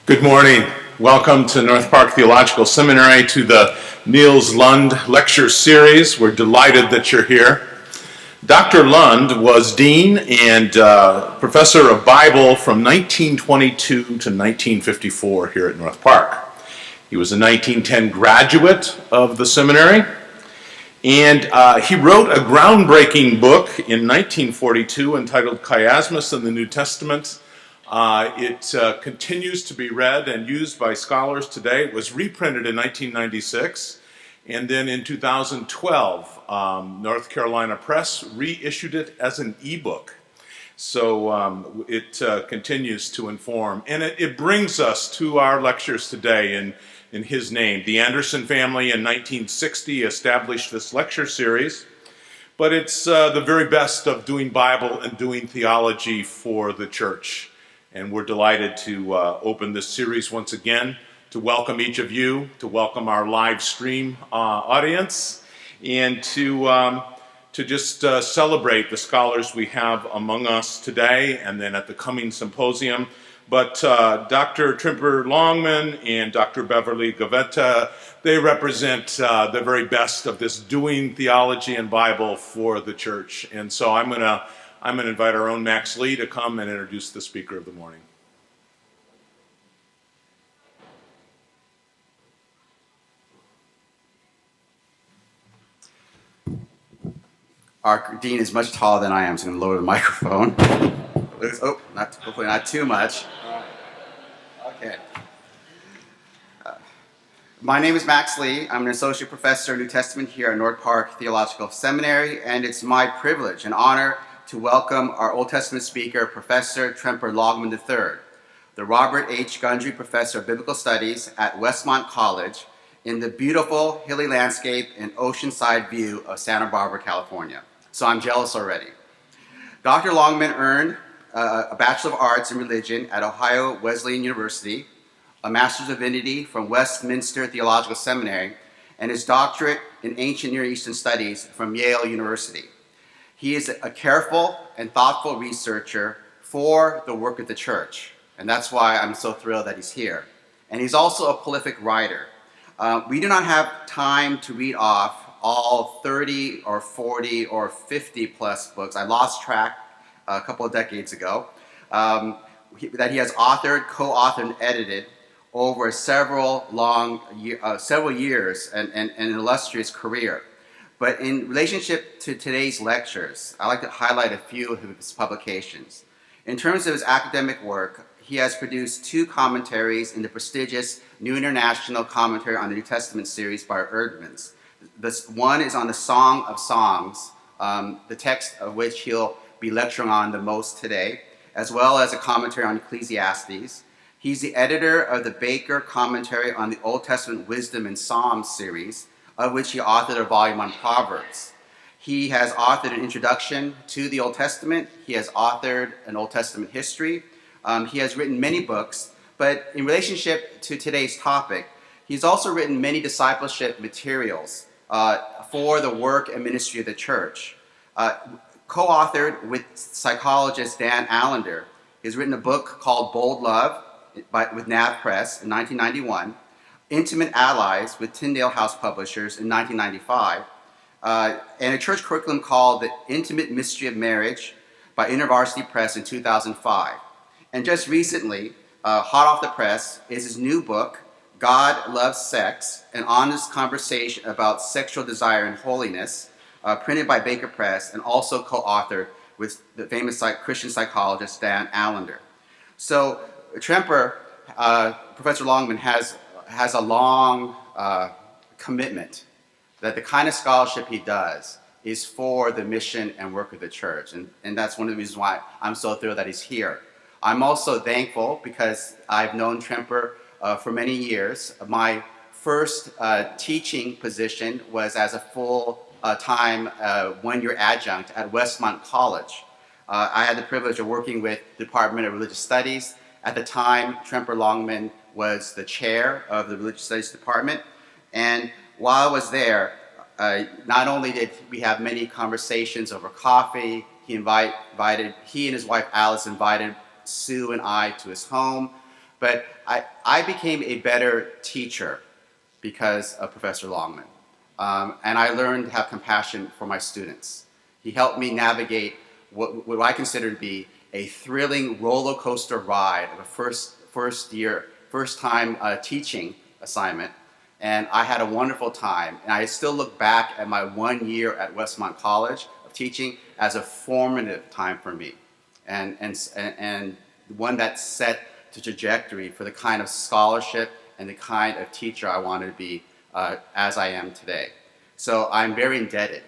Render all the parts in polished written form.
Good morning. Welcome to North Park Theological Seminary to the Niels Lund Lecture Series. We're delighted that you're here. Dr. Lund was Dean and Professor of Bible from 1922 to 1954 here at North Park. He was a 1910 graduate of the seminary, and he wrote a groundbreaking book in 1942 entitled Chiasmus in the New Testament. It continues to be read and used by scholars today. It was reprinted in 1996, and then in 2012, North Carolina Press reissued it as an ebook. So it continues to inform, and it brings us to our lectures today in his name. The Anderson family in 1960 established this lecture series, but it's the very best of doing Bible and doing theology for the church. And we're delighted to open this series once again, to welcome each of you, to welcome our live stream audience, and to just celebrate the scholars we have among us today and then at the coming symposium. But Dr. Tremper Longman and Dr. Beverly Gavetta, they represent the very best of this doing theology and Bible for the church. And so I'm going to invite our own Max Lee to come and introduce the speaker of the morning. Our dean is much taller than I am, so I'm going to lower the microphone. Oh, hopefully not too much. Okay. My name is Max Lee. I'm an associate professor of New Testament here at North Park Theological Seminary, and it's my privilege and honor to welcome our Old Testament speaker, Professor Tremper Longman III, the Robert H. Gundry Professor of Biblical Studies at Westmont College in the beautiful hilly landscape and oceanside view of Santa Barbara, California. So I'm jealous already. Dr. Longman earned a Bachelor of Arts in Religion at Ohio Wesleyan University, a Master's of Divinity from Westminster Theological Seminary, and his doctorate in Ancient Near Eastern Studies from Yale University. He is a careful and thoughtful researcher for the work of the church, and that's why I'm so thrilled that he's here. And he's also a prolific writer. We do not have time to read off all 30 or 40 or 50 plus books. I lost track a couple of decades ago, that he has authored, co-authored, and edited over several years and an illustrious career. But in relationship to today's lectures, I'd like to highlight a few of his publications. In terms of his academic work, he has produced 2 commentaries in the prestigious New International Commentary on the New Testament series by Erdmans. This one is on the Song of Songs, the text of which he'll be lecturing on the most today, as well as a commentary on Ecclesiastes. He's the editor of the Baker Commentary on the Old Testament Wisdom and Psalms series, of which he authored a volume on Proverbs. He has authored an introduction to the Old Testament. He has authored an Old Testament history. He has written many books, but in relationship to today's topic, he's also written many discipleship materials for the work and ministry of the church. Co-authored with psychologist Dan Allender, he's written a book called Bold Love with Nav Press in 1991, Intimate Allies with Tyndale House Publishers in 1995, and a church curriculum called The Intimate Mystery of Marriage by InterVarsity Press in 2005. And just recently, hot off the press, is his new book, God Loves Sex, an honest conversation about sexual desire and holiness, printed by Baker Press and also co-authored with the famous Christian psychologist Dan Allender. So Tremper, Professor Longman has a long commitment that the kind of scholarship he does is for the mission and work of the church. And that's one of the reasons why I'm so thrilled that he's here. I'm also thankful because I've known Tremper for many years. My first teaching position was as a full-time one-year adjunct at Westmont College. I had the privilege of working with the Department of Religious Studies. At the time, Tremper Longman was the chair of the Religious Studies Department. And while I was there, not only did we have many conversations over coffee, he and his wife Alice invited Sue and I to his home, But I became a better teacher because of Professor Longman. And I learned to have compassion for my students. He helped me navigate what I consider to be a thrilling roller coaster ride of a first time teaching assignment. And I had a wonderful time. And I still look back at my 1 year at Westmont College of teaching as a formative time for me. And one that set the trajectory for the kind of scholarship and the kind of teacher I wanted to be as I am today. So I'm very indebted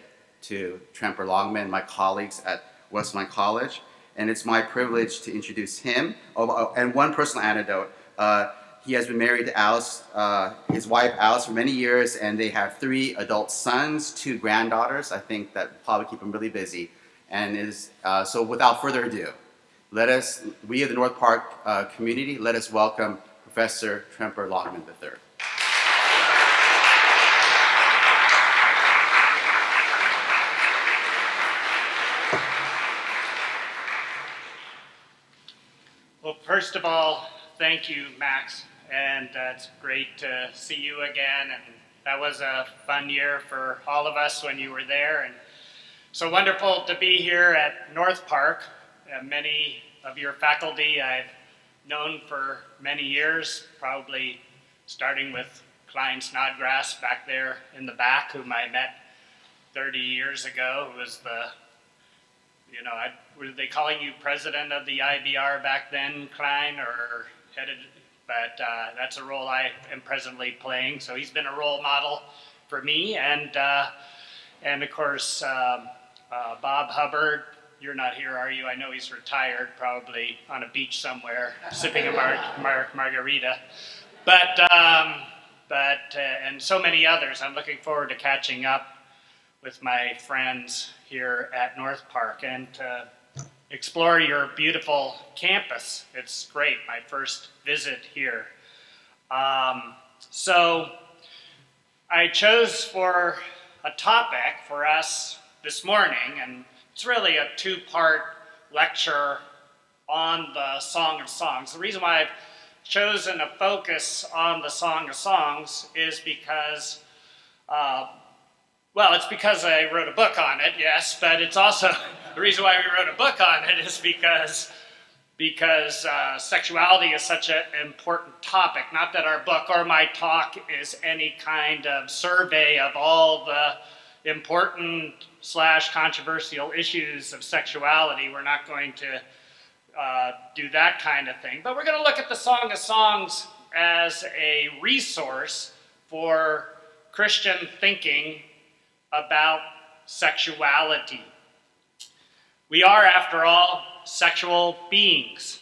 to Tremper Longman, my colleagues at Westmont College, and it's my privilege to introduce him. And one personal anecdote, he has been married to Alice, his wife Alice, for many years, and they have 3 adult sons, 2 granddaughters. I think that will probably keep him really busy. And so without further ado, we of the North Park community, let us welcome Professor Tremper Longman III. Well, first of all, thank you, Max, and it's great to see you again, and that was a fun year for all of us when you were there, and so wonderful to be here at North Park. Many of your faculty I've known for many years, probably starting with Klein Snodgrass back there in the back, whom I met 30 years ago, who was the, were they calling you president of the IBR back then, Klein, or headed, but that's a role I am presently playing. So he's been a role model for me, and of course, Bob Hubbard. You're not here, are you? I know he's retired, probably on a beach somewhere, sipping a margarita. But and so many others. I'm looking forward to catching up with my friends here at North Park and to explore your beautiful campus. It's great, my first visit here. So I chose for a topic for us this morning, and it's really a 2-part lecture on the Song of Songs. The reason why I've chosen to focus on the Song of Songs is because, it's because I wrote a book on it, yes, but it's also, the reason why we wrote a book on it is because sexuality is such an important topic. Not that our book or my talk is any kind of survey of all the important / controversial issues of sexuality. We're not going to do that kind of thing. But we're going to look at the Song of Songs as a resource for Christian thinking about sexuality. We are, after all, sexual beings.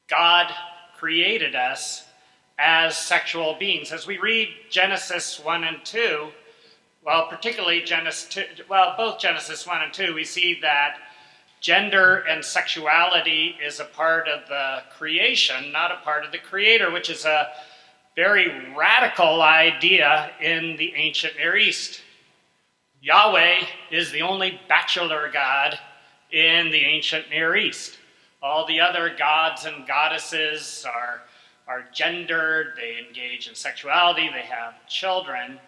God created us as sexual beings. As we read Genesis 1 and 2, well, particularly both Genesis 1 and 2, we see that gender and sexuality is a part of the creation, not a part of the creator, which is a very radical idea in the ancient Near East. Yahweh is the only bachelor god in the ancient Near East. All the other gods and goddesses are gendered, they engage in sexuality, they have children.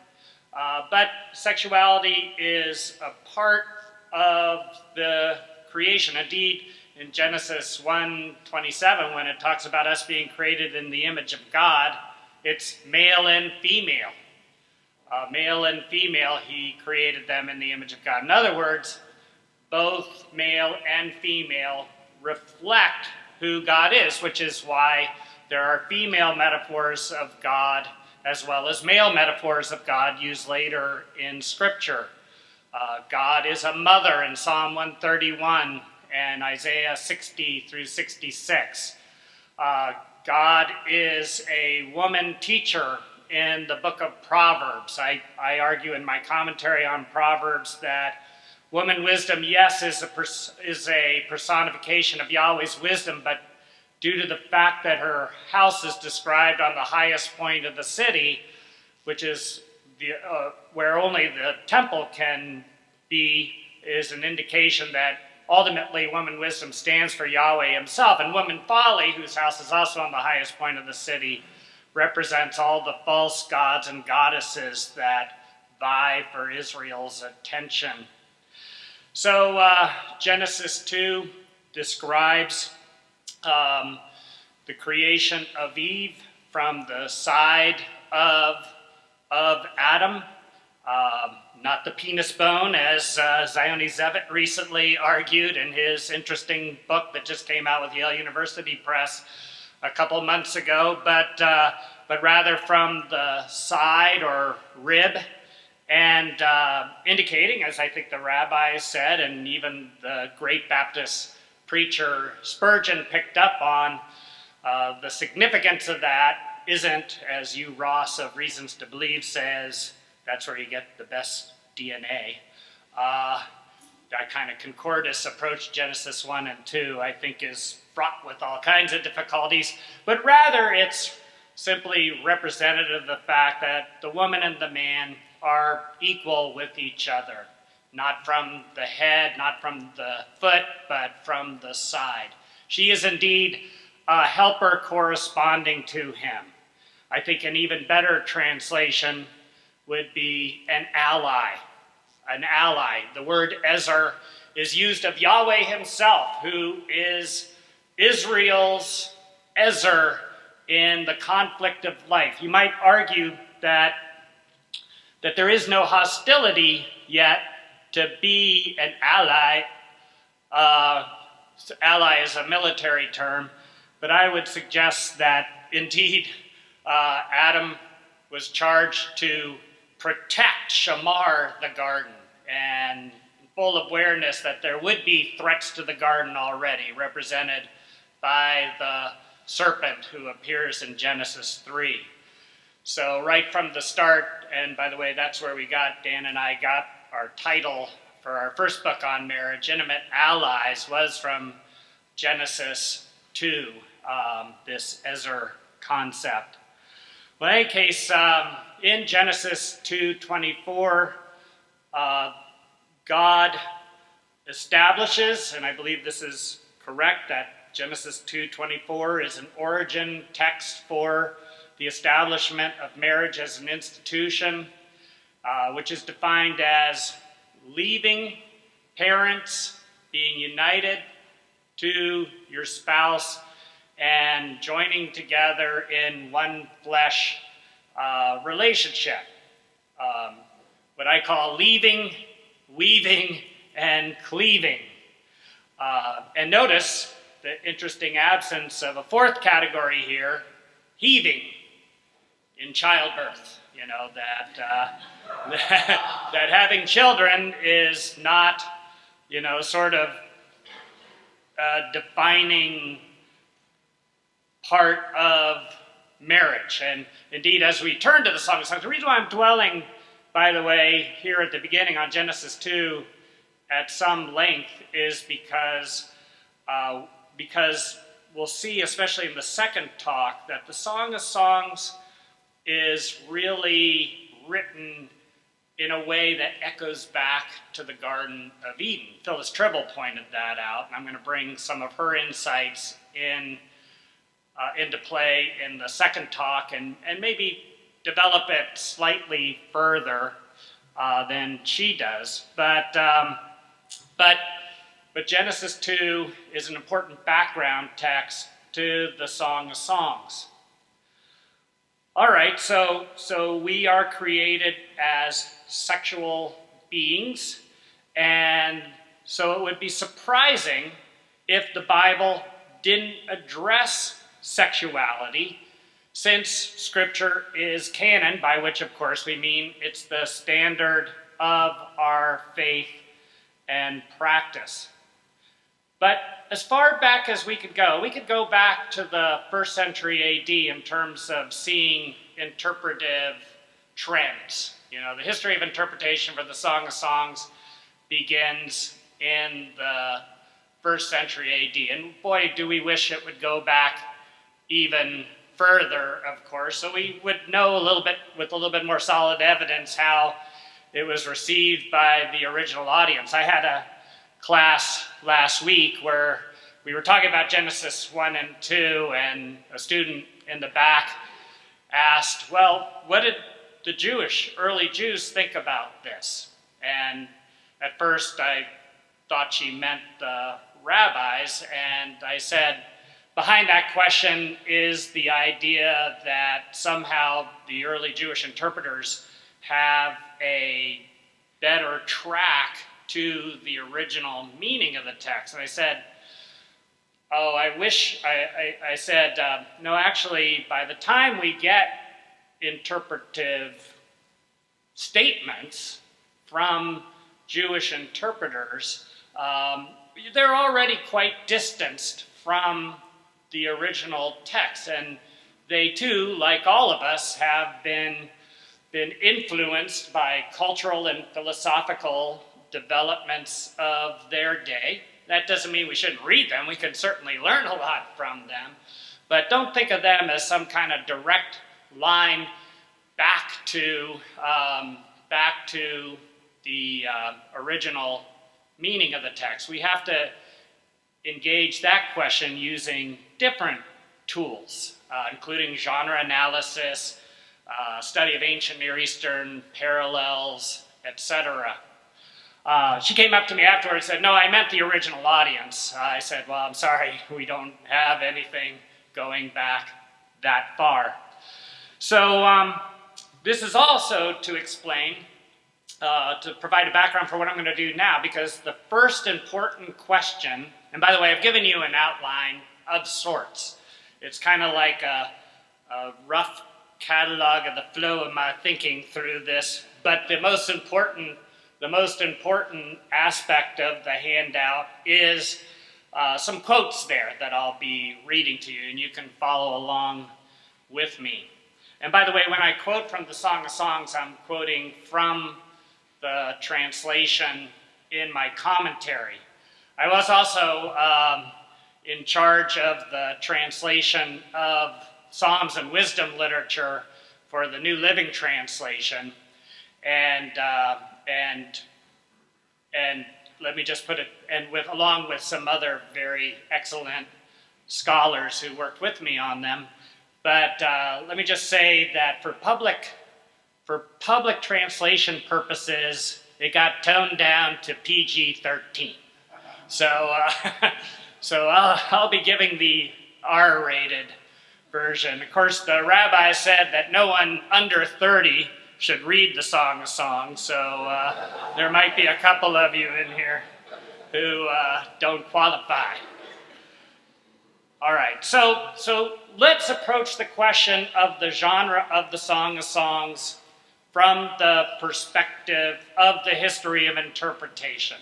But sexuality is a part of the creation. Indeed, in Genesis 1:27, when it talks about us being created in the image of God, it's male and female. Male and female, he created them in the image of God. In other words, both male and female reflect who God is, which is why there are female metaphors of God as well as male metaphors of God used later in Scripture. God is a mother in Psalm 131 and Isaiah 60 through 66. God is a woman teacher in the book of Proverbs. I argue in my commentary on Proverbs that woman wisdom, yes, is a personification of Yahweh's wisdom, but due to the fact that her house is described on the highest point of the city, which is where only the temple can be, is an indication that ultimately woman wisdom stands for Yahweh himself, and woman folly, whose house is also on the highest point of the city, represents all the false gods and goddesses that vie for Israel's attention. So Genesis 2 describes the creation of Eve from the side of Adam, not the penis bone, as Zioni Zevit recently argued in his interesting book that just came out with Yale University Press a couple months ago, but rather from the side or rib, and indicating, as I think the rabbis said, and even the great Baptist preacher Spurgeon picked up on, the significance of that isn't, as Hugh Ross of Reasons to Believe says, that's where you get the best DNA. That kind of concordous approach, Genesis 1 and 2, I think is fraught with all kinds of difficulties, but rather it's simply representative of the fact that the woman and the man are equal with each other, not from the head, not from the foot, but from the side. She is indeed a helper corresponding to him. I think an even better translation would be an ally. An ally. The word Ezer is used of Yahweh himself, who is Israel's Ezer in the conflict of life. You might argue that there is no hostility yet to be an ally. Ally is a military term, but I would suggest that indeed Adam was charged to protect, shamar, the garden, and full awareness that there would be threats to the garden already, represented by the serpent who appears in Genesis 3. So right from the start, and by the way, that's where Dan and I got our title for our first book on marriage, Intimate Allies, was from Genesis 2, this Ezer concept. Well, in any case, in Genesis 2:24, God establishes, and I believe this is correct, that Genesis 2:24 is an origin text for the establishment of marriage as an institution, which is defined as leaving parents, being united to your spouse, and joining together in one flesh relationship. What I call leaving, weaving, and cleaving. And notice the interesting absence of a fourth category here, heaving in childbirth. You know, that having children is not, sort of a defining part of marriage. And indeed, as we turn to the Song of Songs, the reason why I'm dwelling, by the way, here at the beginning on Genesis 2 at some length is because we'll see, especially in the second talk, that the Song of Songs is really written in a way that echoes back to the Garden of Eden. Phyllis Tribble pointed that out, and I'm going to bring some of her insights into play in the second talk and maybe develop it slightly further than she does. But Genesis 2 is an important background text to the Song of Songs. All right, so we are created as sexual beings, and so it would be surprising if the Bible didn't address sexuality, since Scripture is canon, by which, of course, we mean it's the standard of our faith and practice. But as far back as we could go back to the 1st century AD in terms of seeing interpretive trends. The history of interpretation for the Song of Songs begins in the 1st century AD. And boy, do we wish it would go back even further, of course, so we would know with a little bit more solid evidence how it was received by the original audience. I had class last week where we were talking about Genesis 1 and 2, and a student in the back asked, well, what did the early Jews think about this? And at first I thought she meant the rabbis, and I said, behind that question is the idea that somehow the early Jewish interpreters have a better track to the original meaning of the text. And I said, oh, I wish, I said, no, actually, by the time we get interpretive statements from Jewish interpreters, they're already quite distanced from the original text. And they too, like all of us, have been influenced by cultural and philosophical developments of their day. That doesn't mean we shouldn't read them. We can certainly learn a lot from them. But don't think of them as some kind of direct line back to the original meaning of the text. We have to engage that question using different tools, including genre analysis, study of ancient Near Eastern parallels, etc. She came up to me afterwards and said, no, I meant the original audience. I said, well, I'm sorry, we don't have anything going back that far. So this is also to explain, to provide a background for what I'm going to do now, because the first important question, and by the way, I've given you an outline of sorts. It's kind of like a rough catalog of the flow of my thinking through this, but the most important aspect of the handout is some quotes there that I'll be reading to you, and you can follow along with me. And by the way, when I quote from the Song of Songs, I'm quoting from the translation in my commentary. I was also in charge of the translation of Psalms and Wisdom literature for the New Living Translation, and let me just put it, and along with some other very excellent scholars who worked with me on them. But let me just say that for public translation purposes, it got toned down to PG-13. So I'll be giving the R-rated version. Of course, the rabbi said that no one under 30 should read the Song of Songs, so there might be a couple of you in here who don't qualify. All right, so let's approach the question of the genre of the Song of Songs from the perspective of the history of interpretation.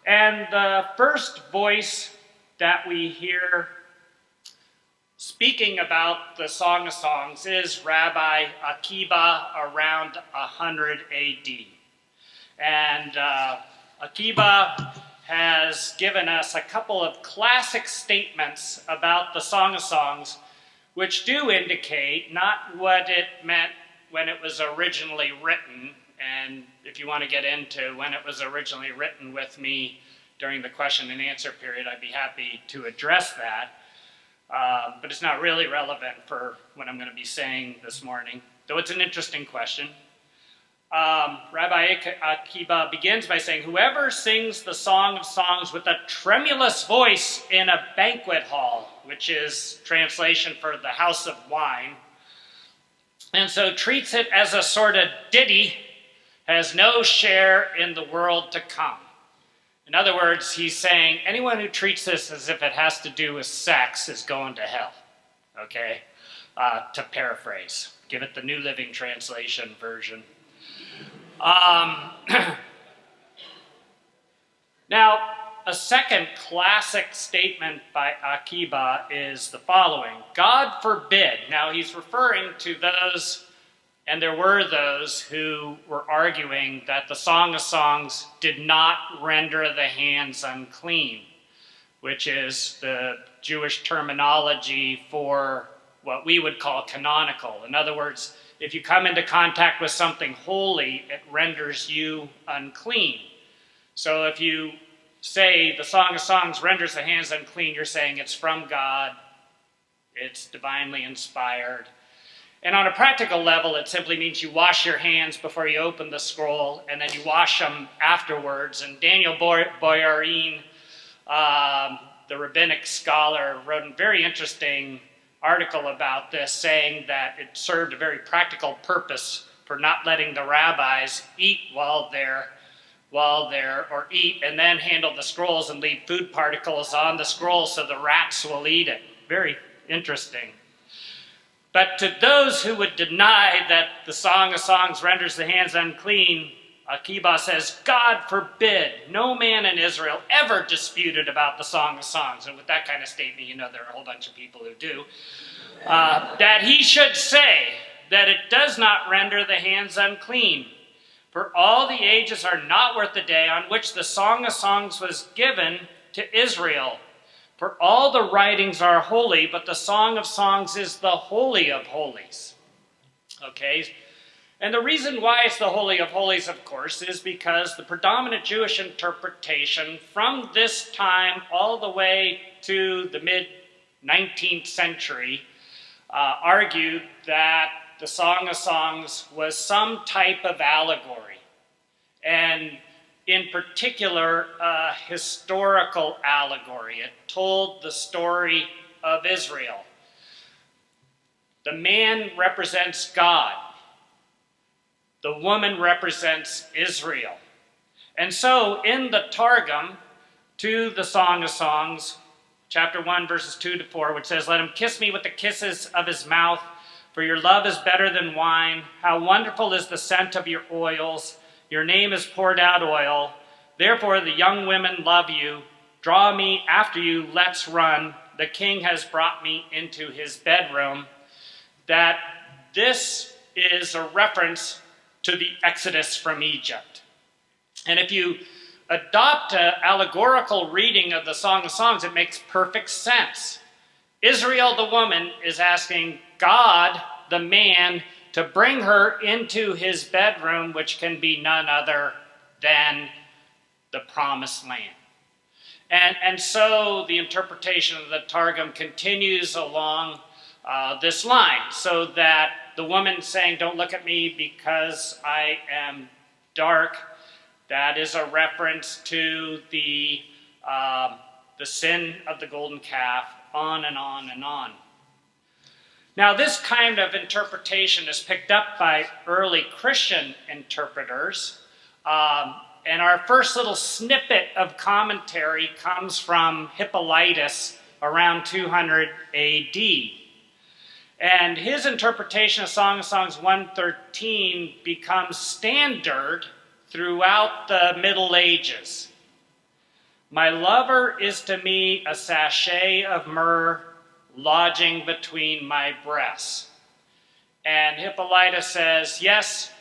And the first voice that we hear speaking about the Song of Songs is Rabbi Akiba around 100 AD. And Akiba has given us a couple of classic statements about the Song of Songs, which do indicate not what it meant when it was originally written, and if you want to get into when it was originally written with me during the question and answer period, I'd be happy to address that. But it's not really relevant for what I'm going to be saying this morning, though it's an interesting question. Rabbi Akiba begins by saying, whoever sings the Song of Songs with a tremulous voice in a banquet hall, which is translation for the house of wine, and so treats it as a sort of ditty, has no share in the world to come. In other words, he's saying anyone who treats this as if it has to do with sex is going to hell, okay? To paraphrase. Give it the New Living Translation version. Now, a second classic statement by Akiba is the following. God forbid. Now, he's referring to those, and there were those who were arguing that the Song of Songs did not render the hands unclean, which is the Jewish terminology for what we would call canonical. In other words, if you come into contact with something holy, it renders you unclean. So if you say the Song of Songs renders the hands unclean, you're saying it's from God, it's divinely inspired. And on a practical level, it simply means you wash your hands before you open the scroll, and then you wash them afterwards. And Daniel Boyarin, the rabbinic scholar, wrote a very interesting article about this, saying that it served a very practical purpose for not letting the rabbis eat or eat and then handle the scrolls and leave food particles on the scroll so the rats will eat it. Very interesting. But to those who would deny that the Song of Songs renders the hands unclean, Akiba says, God forbid, no man in Israel ever disputed about the Song of Songs. And with that kind of statement, you know there are a whole bunch of people who do. That he should say that it does not render the hands unclean. For all the ages are not worth the day on which the Song of Songs was given to Israel. For all the writings are holy, but the Song of Songs is the Holy of Holies. Okay? And the reason why it's the Holy of Holies, of course, is because the predominant Jewish interpretation from this time all the way to the mid-19th century argued that the Song of Songs was some type of allegory. And in particular, a historical allegory. It told the story of Israel. The man represents God. The woman represents Israel. And so in the Targum to the Song of Songs, chapter 1, verses 2 to 4, which says, "Let him kiss me with the kisses of his mouth, for your love is better than wine. How wonderful is the scent of your oils. Your name is poured out oil. Therefore the young women love you. Draw me after you, let's run. The king has brought me into his bedroom." That this is a reference to the Exodus from Egypt. And if you adopt an allegorical reading of the Song of Songs, it makes perfect sense. Israel, the woman, is asking God, the man, to bring her into his bedroom, which can be none other than the Promised Land. And so the interpretation of the Targum continues along this line, so that the woman saying, "Don't look at me because I am dark," that is a reference to the sin of the golden calf, on and on and on. Now, this kind of interpretation is picked up by early Christian interpreters, and our first little snippet of commentary comes from Hippolytus around 200 AD. And his interpretation of Song of Songs 113 becomes standard throughout the Middle Ages. "My lover is to me a sachet of myrrh lodging between my breasts." And Hippolytus says, yes,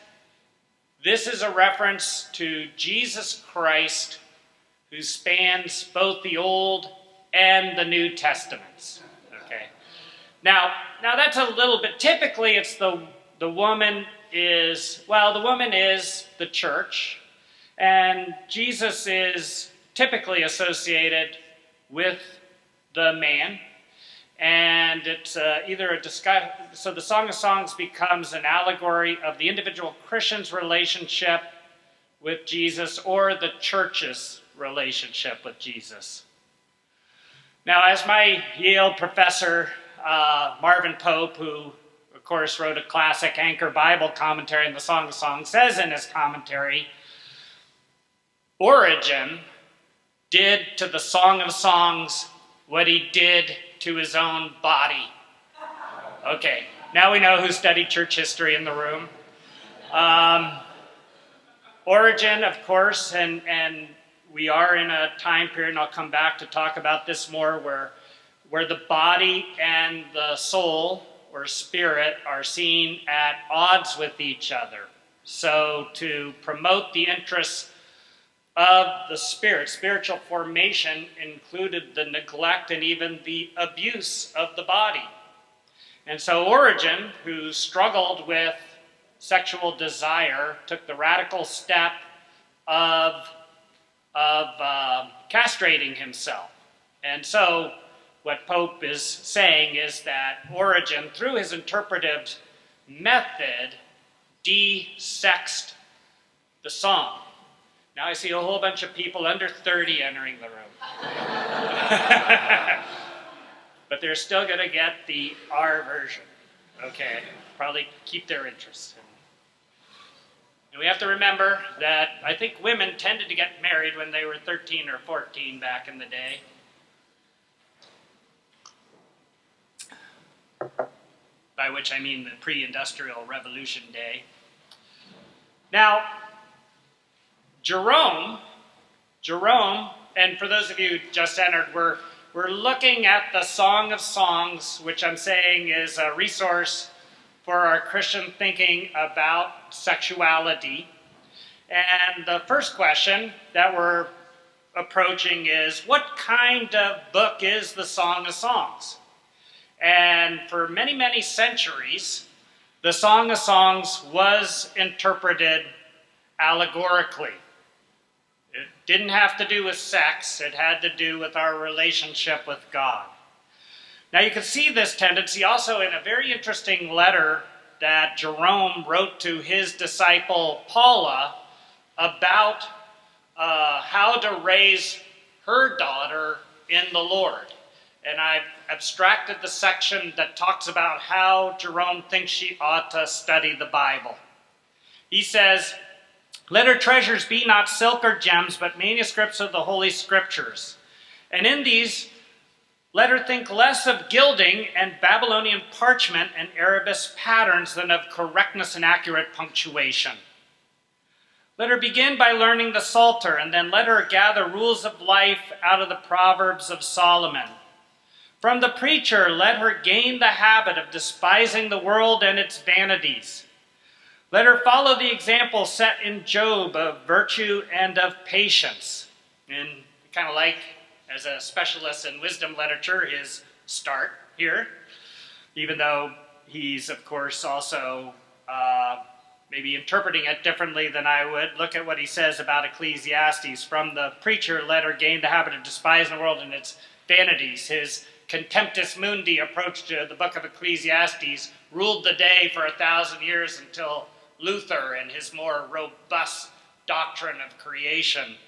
this is a reference to Jesus Christ, who spans both the Old and the New Testaments. Okay. Now that's a little bit, typically it's the woman is, well, the woman is the church, and Jesus is typically associated with the man, and it's either a discussion, so the Song of Songs becomes an allegory of the individual Christian's relationship with Jesus or the church's relationship with Jesus. Now, as my Yale professor, Marvin Pope, who of course wrote a classic Anchor Bible commentary on the Song of Songs, says in his commentary, Origen did to the Song of Songs what he did to his own body. Okay, now we know who studied church history in the room. Origen, of course, and we are in a time period, and I'll come back to talk about this more, where the body and the soul, or spirit, are seen at odds with each other. So to promote the interests of the spirit, spiritual formation included the neglect and even the abuse of the body. And so Origen, who struggled with sexual desire, took the radical step of of castrating himself. And so what Pope is saying is that Origen, through his interpretive method, de-sexed the song. Now I see a whole bunch of people under 30 entering the room. But they're still going to get the R version. Okay, probably keep their interest. And we have to remember that I think women tended to get married when they were 13 or 14 back in the day. By which I mean the pre-industrial revolution day. Now, Jerome, and for those of you who just entered, we're looking at the Song of Songs, which I'm saying is a resource for our Christian thinking about sexuality. And the first question that we're approaching is, what kind of book is the Song of Songs? And for many, many centuries, the Song of Songs was interpreted allegorically. It didn't have to do with sex, it had to do with our relationship with God. Now you can see this tendency also in a very interesting letter that Jerome wrote to his disciple Paula about how to raise her daughter in the Lord. And I've abstracted the section that talks about how Jerome thinks she ought to study the Bible. He says, "Let her treasures be not silk or gems, but manuscripts of the Holy Scriptures. And in these, let her think less of gilding and Babylonian parchment and Arabesque patterns than of correctness and accurate punctuation. Let her begin by learning the Psalter, and then let her gather rules of life out of the Proverbs of Solomon. From the preacher, let her gain the habit of despising the world and its vanities. Let her follow the example set in Job of virtue and of patience." And kind of like, as a specialist in wisdom literature, his start here, even though he's, of course, also maybe interpreting it differently than I would. Look at what he says about Ecclesiastes. From the preacher, let her gain the habit of despising the world and its vanities. His contemptus mundi approach to the book of Ecclesiastes ruled the day for 1,000 years until Luther and his more robust doctrine of creation.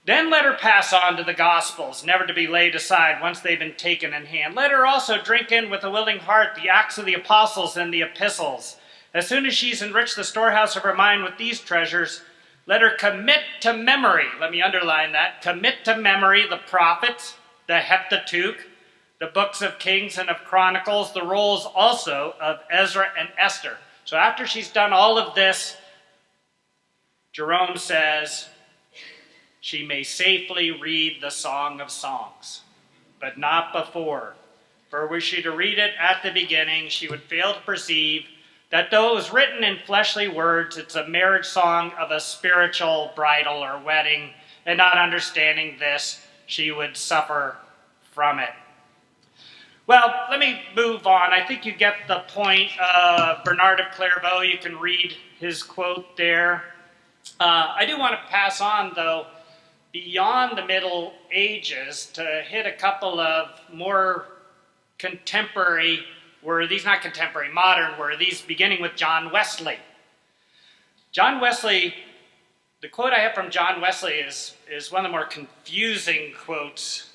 Then let her pass on to the Gospels, never to be laid aside once they've been taken in hand. Let her also drink in with a willing heart the Acts of the Apostles and the Epistles. As soon as she's enriched the storehouse of her mind with these treasures, let her commit to memory, let me underline that, commit to memory the prophets, the Heptateuch, the books of Kings and of Chronicles, the rolls also of Ezra and Esther. So after she's done all of this, Jerome says she may safely read the Song of Songs, but not before. For were she to read it at the beginning, she would fail to perceive that though it was written in fleshly words, it's a marriage song of a spiritual bridal or wedding, and not understanding this, she would suffer from it. Well, let me move on. I think you get the point. Bernard of Clairvaux, you can read his quote there. I do want to pass on, though, beyond the Middle Ages to hit a couple of more contemporary worthies, not contemporary, modern worthies, beginning with John Wesley. John Wesley, the quote I have from John Wesley is one of the more confusing quotes,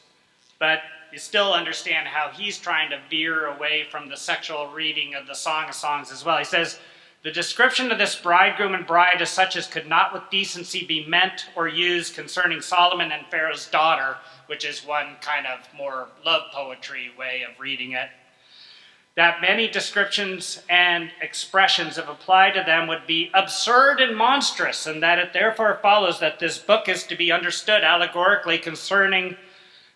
but you still understand how he's trying to veer away from the sexual reading of the Song of Songs as well. He says, "The description of this bridegroom and bride is such as could not with decency be meant or used concerning Solomon and Pharaoh's daughter," which is one kind of more love poetry way of reading it. "That many descriptions and expressions, if applied to them, would be absurd and monstrous, and that it therefore follows that this book is to be understood allegorically concerning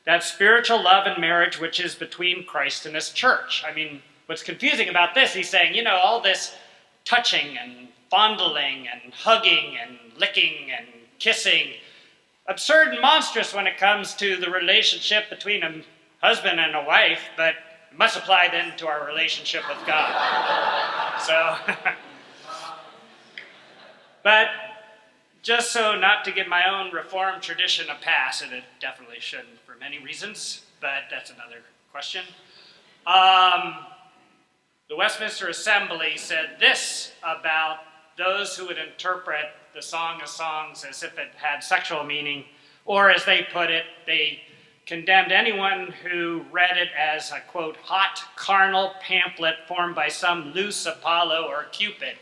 that spiritual love and marriage which is between Christ and his church." I mean, what's confusing about this, he's saying, all this touching and fondling and hugging and licking and kissing, absurd and monstrous when it comes to the relationship between a husband and a wife, but it must apply then to our relationship with God. But just so not to give my own Reformed tradition a pass, and it definitely shouldn't for many reasons, but that's another question. The Westminster Assembly said this about those who would interpret the Song of Songs as if it had sexual meaning, or as they put it, they condemned anyone who read it as a, quote, hot carnal pamphlet formed by some loose Apollo or Cupid,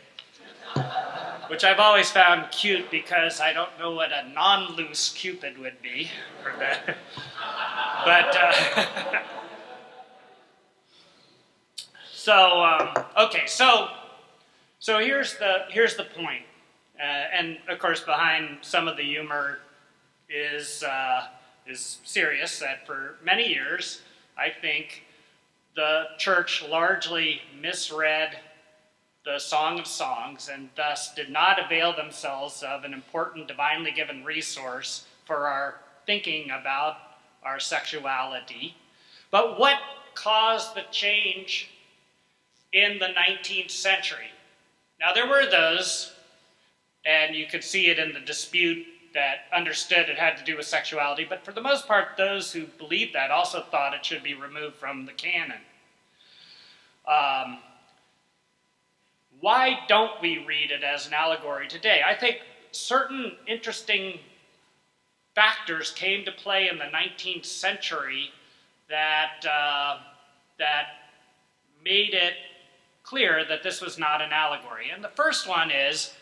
which I've always found cute because I don't know what a non-loose Cupid would be. But, okay, so here's the point. And of course behind some of the humor is serious, that for many years, I think the church largely misread the Song of Songs and thus did not avail themselves of an important divinely given resource for our thinking about our sexuality. But what caused the change in the 19th century? Now there were those, and you could see it in the dispute, that understood it had to do with sexuality, but for the most part, those who believed that also thought it should be removed from the canon. Why don't we read it as an allegory today? I think certain interesting factors came to play in the 19th century that made it clear that this was not an allegory. And the first one is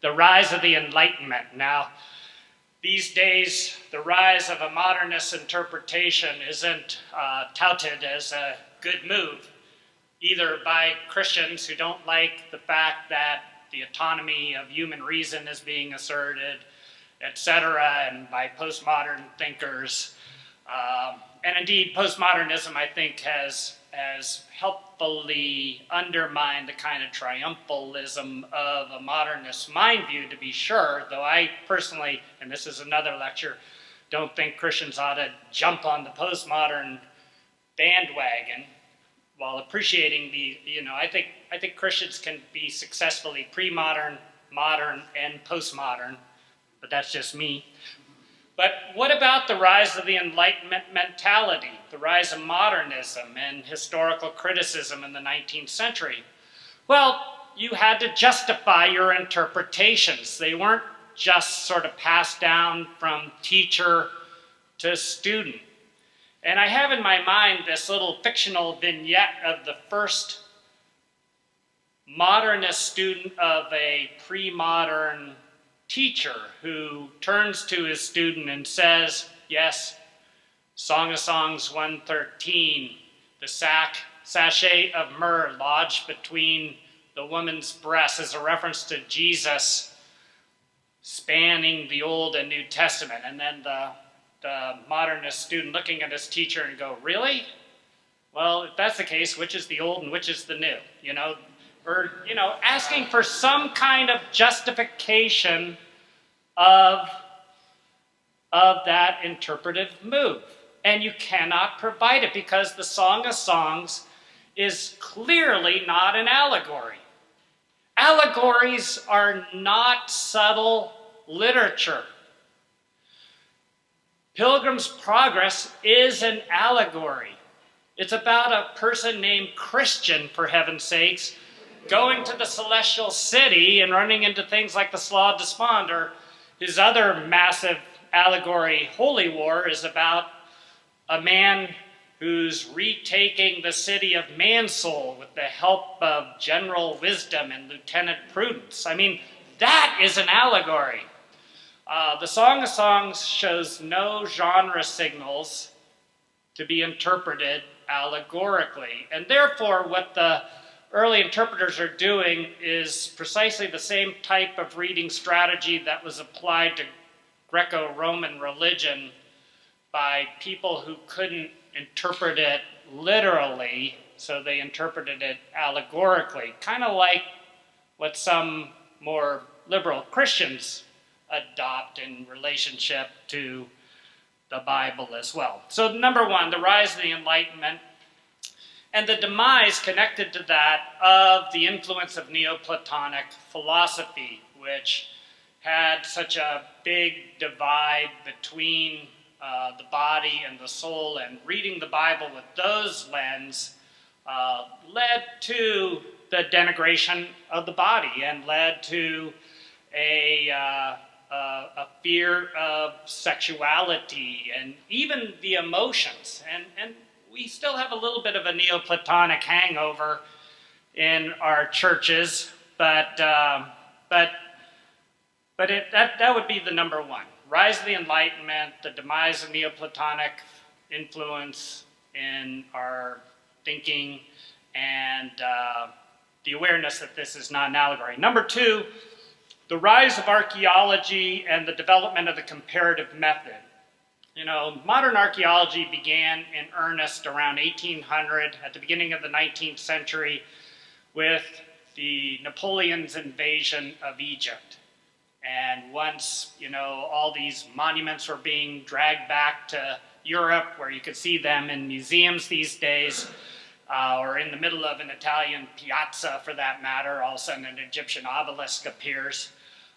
the rise of the Enlightenment. Now, these days, the rise of a modernist interpretation isn't touted as a good move, either by Christians who don't like the fact that the autonomy of human reason is being asserted, etc., and by postmodern thinkers. And indeed, postmodernism, I think, has helpfully undermined the kind of triumphalism of a modernist mind view, to be sure, though I personally, and this is another lecture, don't think Christians ought to jump on the postmodern bandwagon while appreciating I think Christians can be successfully pre-modern, modern, and postmodern, but that's just me. But what about the rise of the Enlightenment mentality, the rise of modernism and historical criticism in the 19th century? Well, you had to justify your interpretations. They weren't just sort of passed down from teacher to student. And I have in my mind this little fictional vignette of the first modernist student of a pre-modern teacher who turns to his student and says, yes, Song of Songs 113, the sachet of myrrh lodged between the woman's breasts is a reference to Jesus spanning the Old and New Testament. And then the modernist student looking at his teacher and go, really? Well, if that's the case, which is the old and which is the new? Or asking for some kind of justification of that interpretive move. And you cannot provide it because the Song of Songs is clearly not an allegory. Allegories are not subtle literature. Pilgrim's Progress is an allegory. It's about a person named Christian, for heaven's sakes, going to the celestial city and running into things like the Slough of Despond, or his other massive allegory, Holy War, is about a man who's retaking the city of Mansoul with the help of General Wisdom and Lieutenant Prudence. I mean, that is an allegory. The Song of Songs shows no genre signals to be interpreted allegorically, and therefore what the early interpreters are doing is precisely the same type of reading strategy that was applied to Greco-Roman religion by people who couldn't interpret it literally, so they interpreted it allegorically, kind of like what some more liberal Christians adopt in relationship to the Bible as well. So number one, the rise of the Enlightenment and the demise connected to that of the influence of Neoplatonic philosophy, which had such a big divide between the body and the soul, and reading the Bible with those lens led to the denigration of the body and led to a fear of sexuality and even the emotions. And we still have a little bit of a Neoplatonic hangover in our churches, but that would be the number one. Rise of the Enlightenment, the demise of Neoplatonic influence in our thinking, and the awareness that this is not an allegory. Number two, the rise of archaeology and the development of the comparative method. You know, modern archaeology began in earnest around 1800, at the beginning of the 19th century, with the Napoleon's invasion of Egypt. And once, you know, all these monuments were being dragged back to Europe, where you could see them in museums these days, or in the middle of an Italian piazza for that matter, all of a sudden an Egyptian obelisk appears.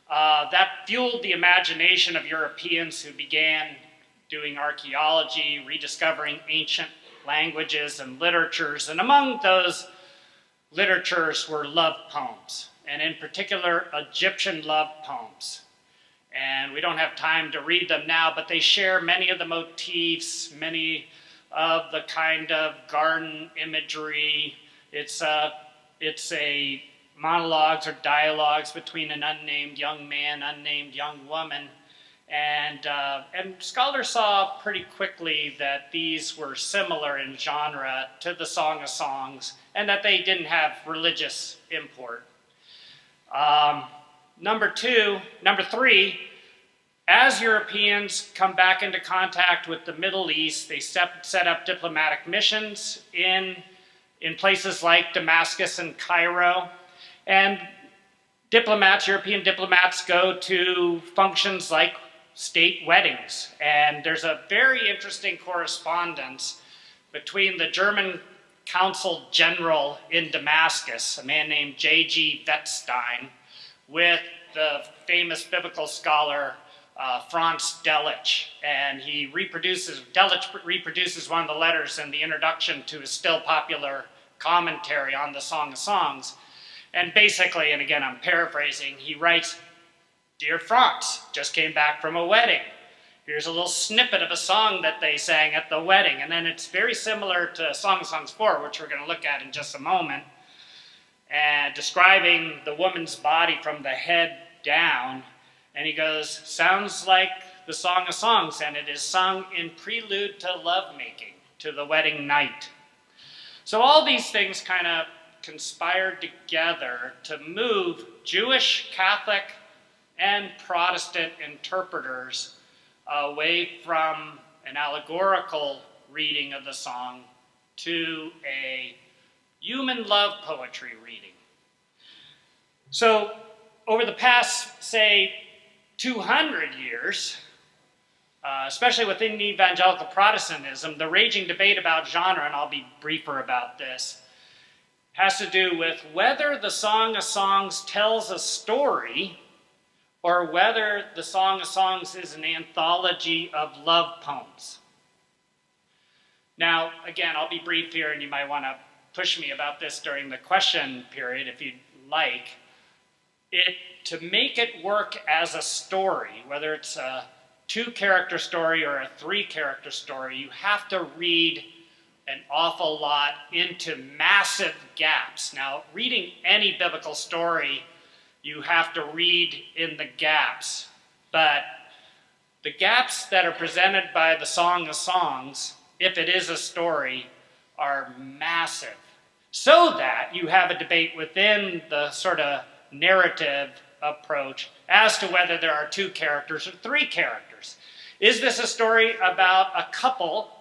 That fueled the imagination of Europeans who began doing archaeology, rediscovering ancient languages and literatures, and among those literatures were love poems, and in particular Egyptian love poems. And we don't have time to read them now, but they share many of the motifs, many of the kind of garden imagery. It's a monologues or dialogues between an unnamed young man, unnamed young woman. And scholars saw pretty quickly that these were similar in genre to the Song of Songs, and that they didn't have religious import. Number three, as Europeans come back into contact with the Middle East, they set up diplomatic missions in places like Damascus and Cairo. And European diplomats go to functions like state weddings. And there's a very interesting correspondence between the German consul general in Damascus, a man named J.G. Wettstein, with the famous biblical scholar Franz Delitzsch. And Delitzsch reproduces one of the letters in the introduction to his still popular commentary on the Song of Songs. And basically, and again I'm paraphrasing, he writes, "Dear Franz, just came back from a wedding. Here's a little snippet of a song that they sang at the wedding." And then it's very similar to Song of Songs 4, which we're going to look at in just a moment, and describing the woman's body from the head down. And he goes, "Sounds like the Song of Songs, and it is sung in prelude to lovemaking, to the wedding night." So all these things kind of conspired together to move Jewish, Catholic, and Protestant interpreters away from an allegorical reading of the song to a human love poetry reading. So over the past, say, 200 years, especially within evangelical Protestantism, the raging debate about genre, and I'll be briefer about this, has to do with whether the Song of Songs tells a story or whether the Song of Songs is an anthology of love poems. Now, again, I'll be brief here, and you might want to push me about this during the question period if you'd like. To make it work as a story, whether it's a 2-character story or a 3-character story, you have to read an awful lot into massive gaps. Now, reading any biblical story, you have to read in the gaps. But the gaps that are presented by the Song of Songs, if it is a story, are massive. So that you have a debate within the sort of narrative approach as to whether there are 2 characters or 3 characters. Is this a story about a couple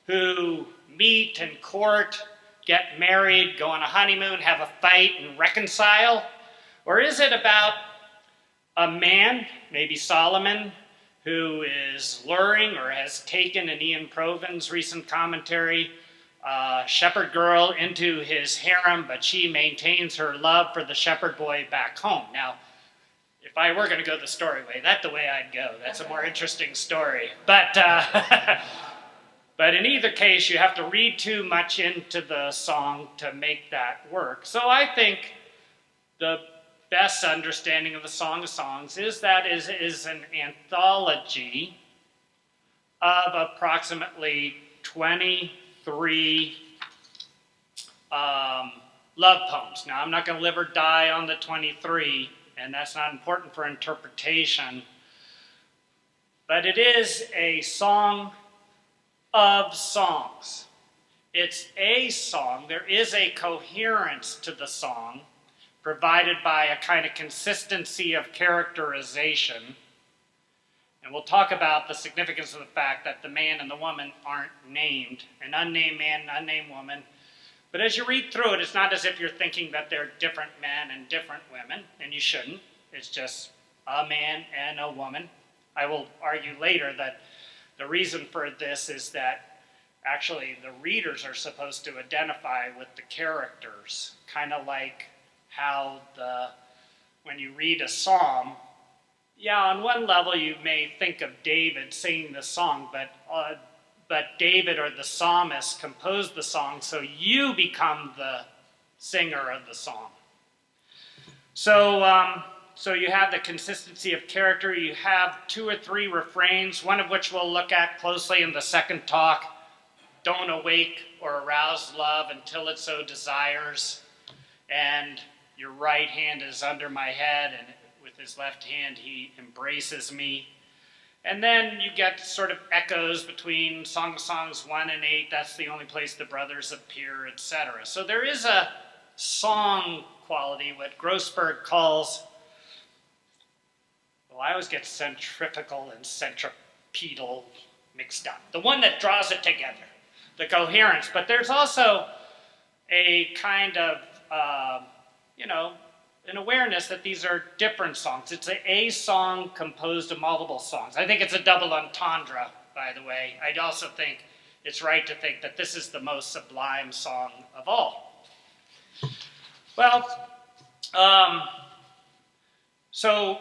who meet and court, get married, go on a honeymoon, have a fight, and reconcile? Or is it about a man, maybe Solomon, who is luring or has taken, in Ian Proven's recent commentary, a shepherd girl into his harem, but she maintains her love for the shepherd boy back home? Now, if I were going to go the story way, that's the way I'd go. That's a more interesting story. But, but in either case, you have to read too much into the song to make that work. So I think the best understanding of the Song of Songs is that it is an anthology of approximately 23 love poems. Now, I'm not going to live or die on the 23, and that's not important for interpretation, but it is a song of songs. It's a song. There is a coherence to the song provided by a kind of consistency of characterization. And we'll talk about the significance of the fact that the man and the woman aren't named, an unnamed man and unnamed woman. But as you read through it, it's not as if you're thinking that they're different men and different women, and you shouldn't. It's just a man and a woman. I will argue later that the reason for this is that actually the readers are supposed to identify with the characters, kind of like how when you read a psalm, yeah, on one level you may think of David singing the song, but David or the psalmist composed the song, so you become the singer of the song. So you have the consistency of character. You have 2 or 3 refrains, one of which we'll look at closely in the second talk. Don't awake or arouse love until it so desires. And your right hand is under my head, and with his left hand he embraces me. And then you get sort of echoes between Song of Songs 1 and 8. That's the only place the brothers appear, etc. So there is a song quality, what Grossberg calls, well, I always get centrifugal and centripetal mixed up. The one that draws it together, the coherence. But there's also a kind of, an awareness that these are different songs. It's a song composed of multiple songs. I think it's a double entendre, by the way. I also think it's right to think that this is the most sublime song of all. Well, so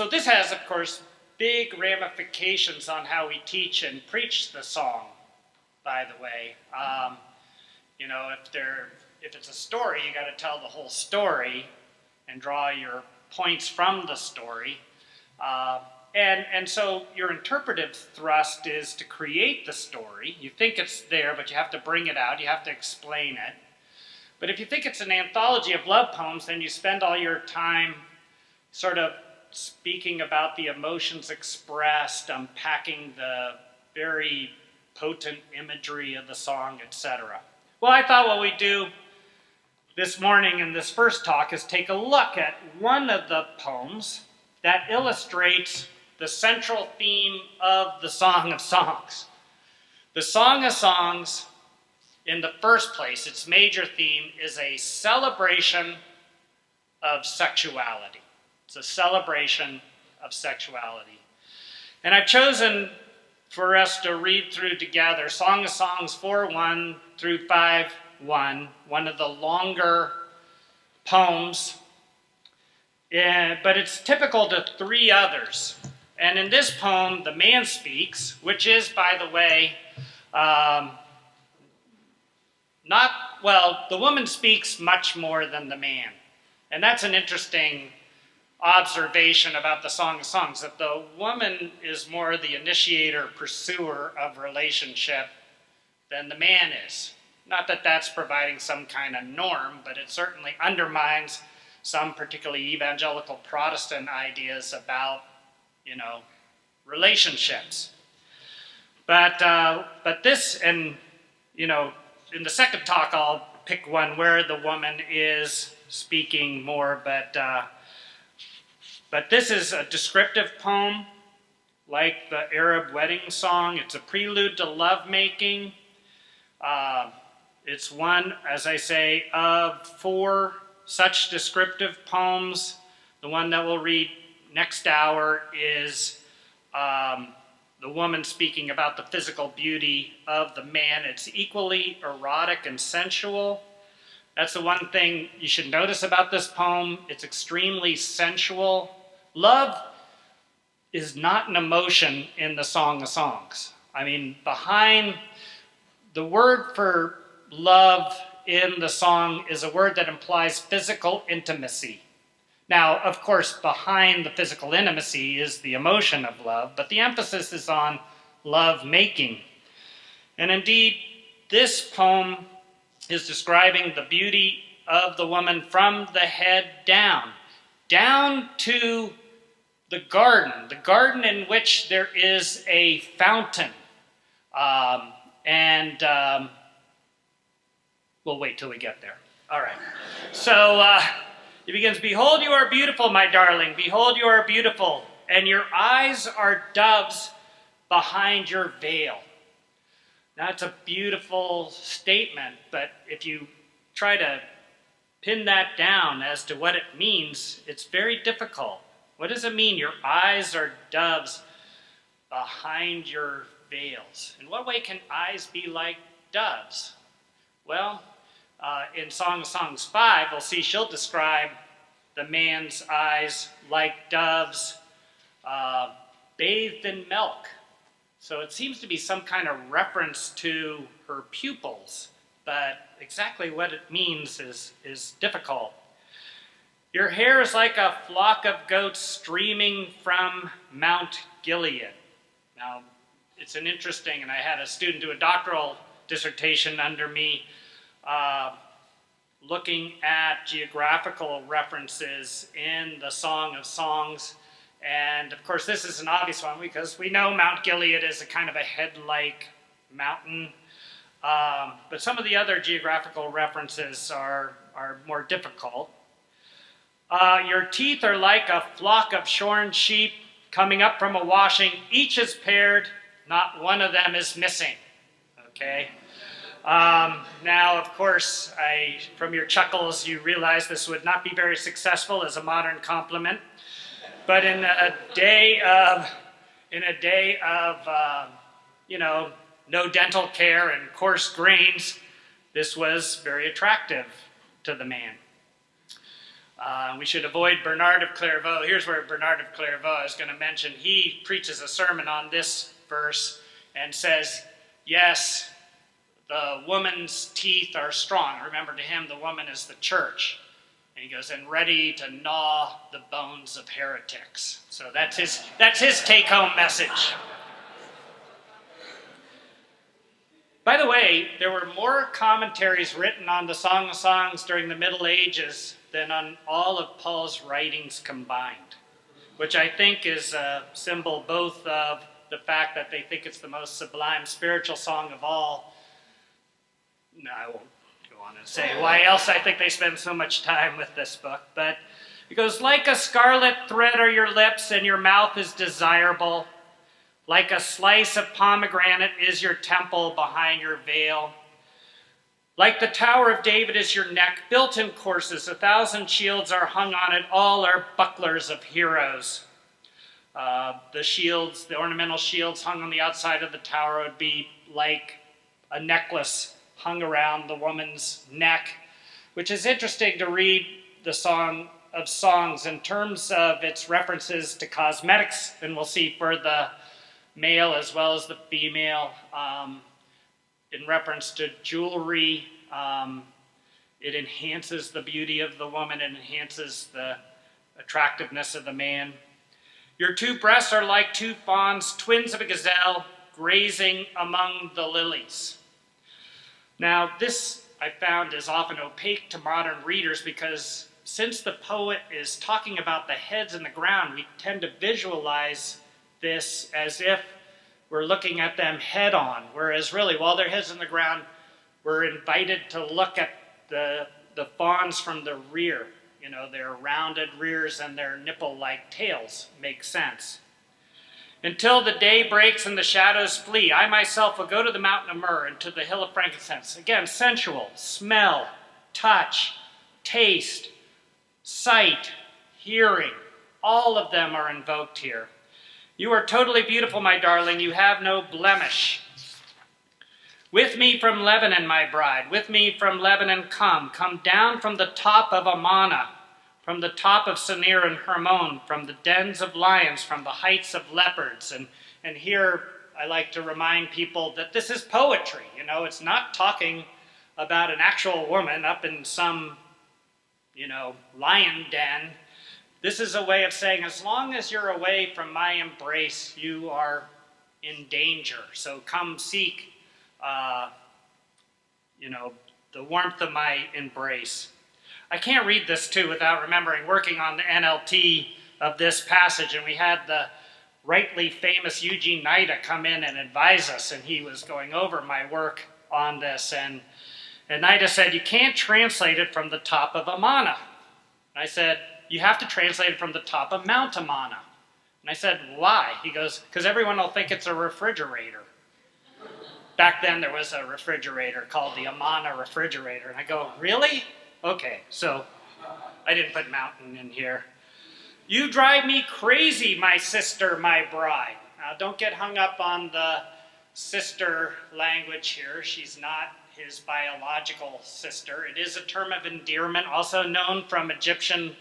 this has, of course, big ramifications on how we teach and preach the song, by the way. If it's a story, you got to tell the whole story and draw your points from the story. And so your interpretive thrust is to create the story. You think it's there, but you have to bring it out. You have to explain it. But if you think it's an anthology of love poems, then you spend all your time sort of speaking about the emotions expressed, unpacking the very potent imagery of the song, etc. Well, I thought what we'd do this morning in this first talk is take a look at one of the poems that illustrates the central theme of the Song of Songs. The Song of Songs, in the first place, its major theme is a celebration of sexuality. It's a celebration of sexuality. And I've chosen for us to read through together Song of Songs 4:1 through 5:1, one of the longer poems, but it's typical to 3 others. And in this poem, the man speaks, which is, by the way, the woman speaks much more than the man. And that's an interesting observation about the Song of Songs, that the woman is more the initiator, pursuer of relationship than the man is. Not that that's providing some kind of norm, but it certainly undermines some particularly evangelical Protestant ideas about, relationships. But this, and, in the second talk, I'll pick one where the woman is speaking more, but this is a descriptive poem, like the Arab wedding song. It's a prelude to lovemaking. It's one, as I say, of 4 such descriptive poems. The one that we'll read next hour is the woman speaking about the physical beauty of the man. It's equally erotic and sensual. That's the one thing you should notice about this poem. It's extremely sensual. love is not an emotion in the Song of Songs. I mean, behind the word for love in the song is a word that implies physical intimacy. Now, of course, behind the physical intimacy is the emotion of love, but the emphasis is on love making. And indeed, this poem is describing the beauty of the woman from the head down to the garden in which there is a fountain. We'll wait till we get there. All right. So it begins, "Behold, you are beautiful, my darling. Behold, you are beautiful, and your eyes are doves behind your veil." Now, it's a beautiful statement, but if you try to pin that down as to what it means, it's very difficult. What does it mean, your eyes are doves behind your veils? In what way can eyes be like doves? Well, in Song of Songs 5, we'll see she'll describe the man's eyes like doves bathed in milk. So it seems to be some kind of reference to her pupils, but exactly what it means is difficult. "Your hair is like a flock of goats streaming from Mount Gilead." Now, it's an interesting, and I had a student do a doctoral dissertation under me looking at geographical references in the Song of Songs. And of course, this is an obvious one because we know Mount Gilead is a kind of a head-like mountain. But some of the other geographical references are more difficult. "Your teeth are like a flock of shorn sheep coming up from a washing. Each is paired, not one of them is missing." Okay? Now, of course, from your chuckles, you realize this would not be very successful as a modern compliment. But in a day of no dental care and coarse grains, this was very attractive to the man. We should avoid Bernard of Clairvaux. Here's where Bernard of Clairvaux I was going to mention. He preaches a sermon on this verse and says, yes, the woman's teeth are strong. Remember, to him, the woman is the church. And he goes, and ready to gnaw the bones of heretics. So that's his take-home message. By the way, there were more commentaries written on the Song of Songs during the Middle Ages than on all of Paul's writings combined, which I think is a symbol both of the fact that they think it's the most sublime spiritual song of all. No, I won't go on and say why else I think they spend so much time with this book, but it goes, like a scarlet thread are your lips, and your mouth is desirable. Like a slice of pomegranate is your temple behind your veil. Like the Tower of David is your neck, built in courses. 1,000 shields are hung on it. All are bucklers of heroes. The shields, the ornamental shields hung on the outside of the tower would be like a necklace hung around the woman's neck, which is interesting to read the Song of Songs in terms of its references to cosmetics, and we'll see for the male as well as the female, in reference to jewelry. It enhances the beauty of the woman and enhances the attractiveness of the man. Your two breasts are like two fawns, twins of a gazelle, grazing among the lilies. Now, this I found is often opaque to modern readers because since the poet is talking about the heads in the ground, we tend to visualize this as if we're looking at them head on, whereas really, while their heads in the ground, we're invited to look at the fawns from the rear. You know, their rounded rears and their nipple-like tails make sense. Until the day breaks and the shadows flee, I myself will go to the mountain of myrrh and to the hill of frankincense. Again, sensual, smell, touch, taste, sight, hearing, all of them are invoked here. You are totally beautiful, my darling. You have no blemish. With me from Lebanon, my bride. With me from Lebanon come. Come down from the top of Amana. from the top of Senir and Hermon, from the dens of lions, from the heights of leopards. And here I like to remind people that this is poetry. You know, it's not talking about an actual woman up in some, you know, lion den. This is a way of saying, as long as you're away from my embrace, you are in danger. So come seek, you know, the warmth of my embrace. I can't read this too without remembering working on the NLT of this passage, and we had the rightly famous Eugene Nida come in and advise us, and he was going over my work on this, and Nida said, you can't translate it from the top of Amana. And I said, you have to translate it from the top of Mount Amana. And I said, why? He goes, because everyone will think it's a refrigerator. Back then there was a refrigerator called the Amana refrigerator. And I go, really? Okay, so I didn't put mountain in here. You drive me crazy, my sister, my bride. Now don't get hung up on the sister language here. She's not his biological sister. It is a term of endearment, also known from Egyptian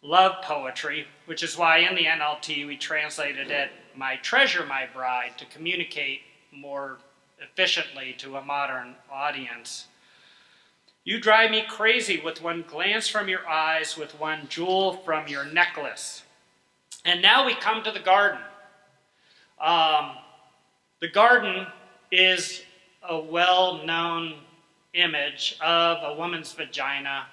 love poetry, which is why in the NLT we translated it, my treasure, my bride, to communicate more efficiently to a modern audience. You drive me crazy with one glance from your eyes, with one jewel from your necklace. And now we come to the garden. The garden is a well-known image of a woman's vagina.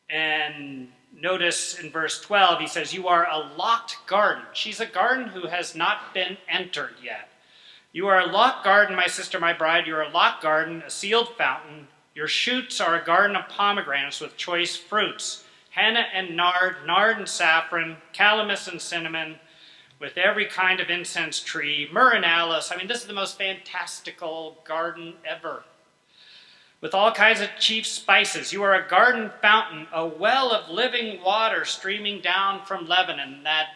And notice in verse 12, he says, you are a locked garden. She's a garden who has not been entered yet. You are a locked garden, my sister, my bride. You are a locked garden, a sealed fountain. Your shoots are a garden of pomegranates with choice fruits, henna and nard and saffron, calamus and cinnamon, with every kind of incense tree, myrrh and aloes. I mean, this is the most fantastical garden ever. With all kinds of chief spices. You are a garden fountain, a well of living water streaming down from Lebanon. That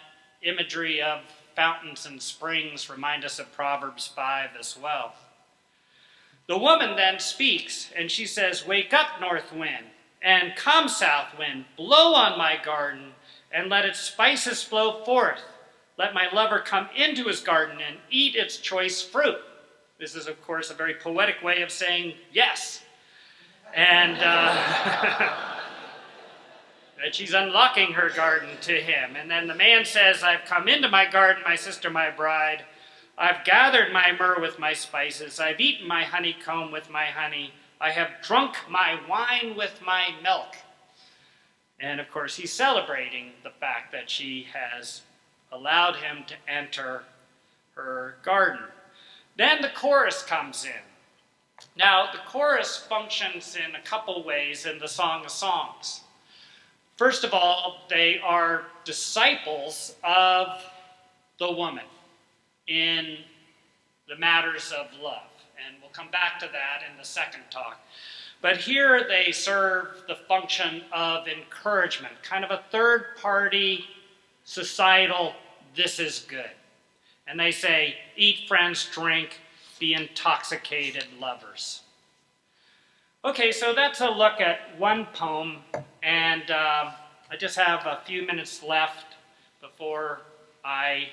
imagery of fountains and springs remind us of Proverbs 5 as well. The woman then speaks, and she says, wake up, north wind, and come, south wind, blow on my garden, and let its spices flow forth. Let my lover come into his garden and eat its choice fruit. This is, of course, a very poetic way of saying yes. And that she's unlocking her garden to him. And then the man says, I've come into my garden, my sister, my bride. I've gathered my myrrh with my spices. I've eaten my honeycomb with my honey. I have drunk my wine with my milk. And of course, he's celebrating the fact that she has allowed him to enter her garden. Then the chorus comes in. Now, the chorus functions in a couple ways in the Song of Songs. First of all, they are disciples of the woman in the matters of love. And we'll come back to that in the second talk. But here they serve the function of encouragement, kind of a third-party societal, this is good. And they say, eat, friends, drink, be intoxicated lovers. Okay, so that's a look at one poem, and I just have a few minutes left before I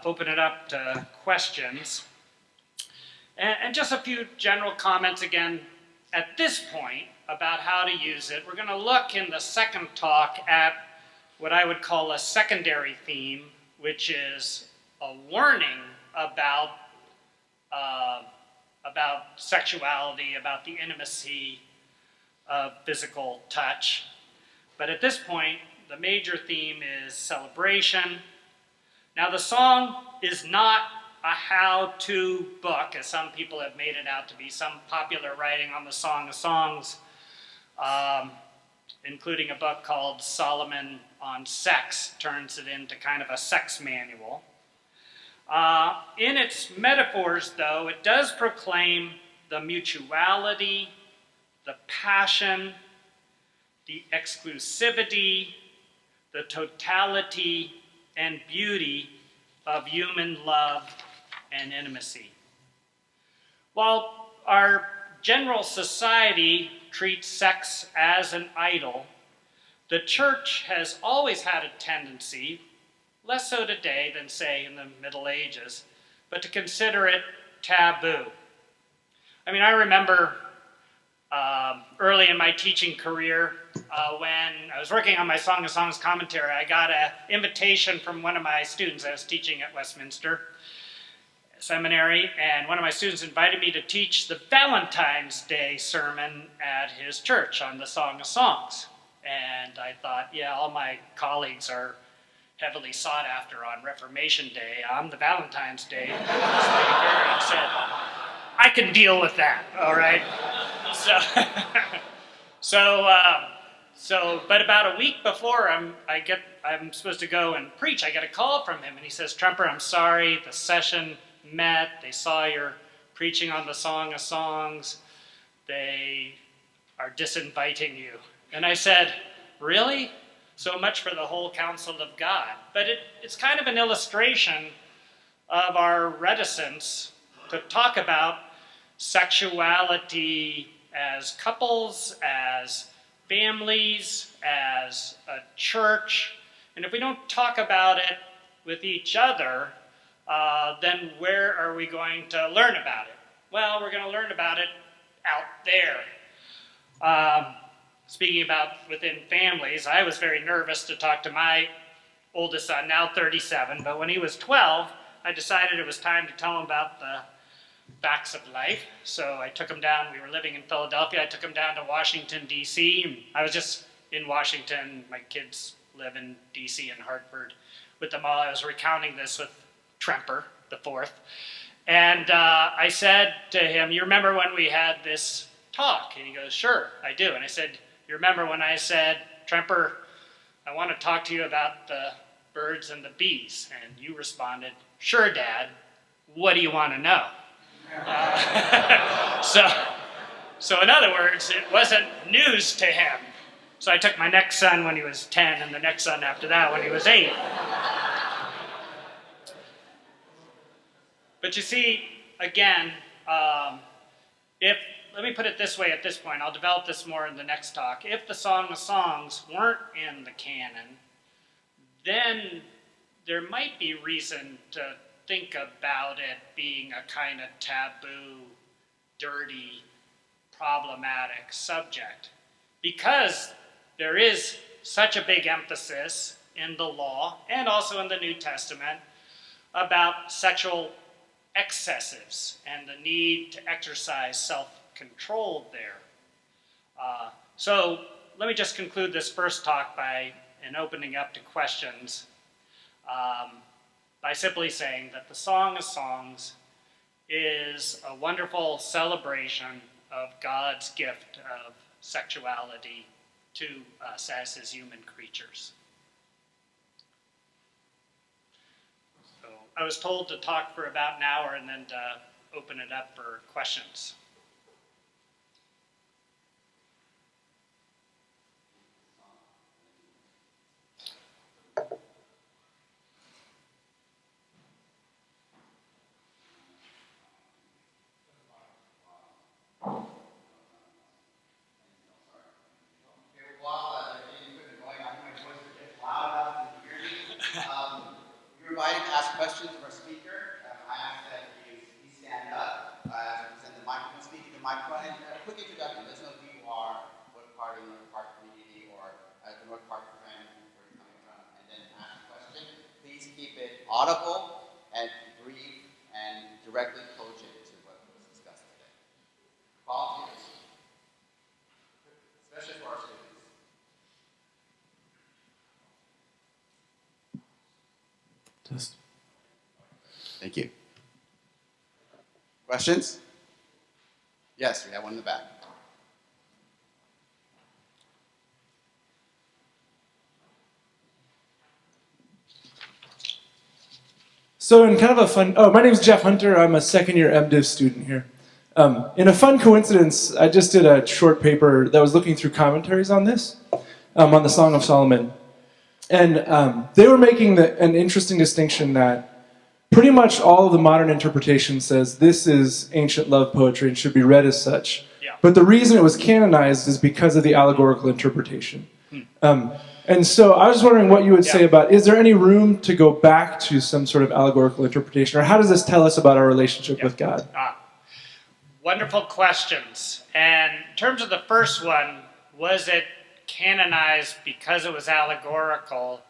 open it up to questions. And just a few general comments again at this point about how to use it. We're going to look in the second talk at what I would call a secondary theme, which is a warning about sexuality, about the intimacy of physical touch. But at this point, the major theme is celebration. Now, the song is not a how-to book, as some people have made it out to be, some popular writing on the Song of Songs, including a book called Solomon on Sex, turns it into kind of a sex manual. In its metaphors, though, it does proclaim the mutuality, the passion, the exclusivity, the totality and beauty of human love and intimacy. While our general society treat sex as an idol, the church has always had a tendency, less so today than, say, in the Middle Ages, but to consider it taboo. I mean, I remember early in my teaching career, when I was working on my Song of Songs commentary, I got an invitation from one of my students. I was teaching at Westminster Seminary, and one of my students invited me to teach the Valentine's Day sermon at his church on the Song of Songs. And I thought, yeah, all my colleagues are heavily sought after on Reformation Day. I'm the Valentine's Day speaker, and said, I can deal with that, all right? But about a week before I'm supposed to go and preach, I get a call from him, and he says, Tremper, I'm sorry, the session met, they saw you're preaching on the Song of Songs, they are disinviting you. And I said, really? So much for the whole counsel of God. But it's kind of an illustration of our reticence to talk about sexuality as couples, as families, as a church. And if we don't talk about it with each other, then where are we going to learn about it? Well, we're going to learn about it out there. Speaking about within families, I was very nervous to talk to my oldest son, now 37, but when he was 12, I decided it was time to tell him about the facts of life. So I took him down, we were living in Philadelphia, I took him down to Washington, D.C. I was just in Washington, my kids live in D.C. and Hartford with them all. I was recounting this with Tremper, the fourth. And I said to him, you remember when we had this talk? And he goes, sure, I do. And I said, you remember when I said, Tremper, I want to talk to you about the birds and the bees? And you responded, sure, Dad, what do you want to know? So in other words, it wasn't news to him. So I took my next son when he was 10, and the next son after that when he was 8. But you see, again, let me put it this way at this point, I'll develop this more in the next talk. If the Song of Songs weren't in the canon, then there might be reason to think about it being a kind of taboo, dirty, problematic subject. Because there is such a big emphasis in the law, and also in the New Testament, about sexual excessives and the need to exercise self-control there. So let me just conclude this first talk by opening up to questions by simply saying that the Song of Songs is a wonderful celebration of God's gift of sexuality to us as his human creatures. So I was told to talk for about an hour and then to open it up for questions. Invited to ask questions of our speaker. I ask that you stand up, present the microphone, speak to the microphone, and a quick introduction. Let us know who you are, what part of the North Park community or the North Park friend where you're coming from, and then ask a question. Please keep it audible and brief and directly cogent to what was discussed today. Volunteers, especially for our students. Thank you. Questions? Yes, we have one in the back. So in kind of a fun, my name's Jeff Hunter. I'm a second-year MDiv student here. In a fun coincidence, I just did a short paper that was looking through commentaries on this, on the Song of Solomon. And they were making an interesting distinction that pretty much all of the modern interpretation says this is ancient love poetry and should be read as such. Yeah. But the reason it was canonized is because of the allegorical interpretation. And so I was just wondering what you would say about, is there any room to go back to some sort of allegorical interpretation? Or how does this tell us about our relationship with God? Wonderful questions. And in terms of the first one, was it canonized because it was allegorical?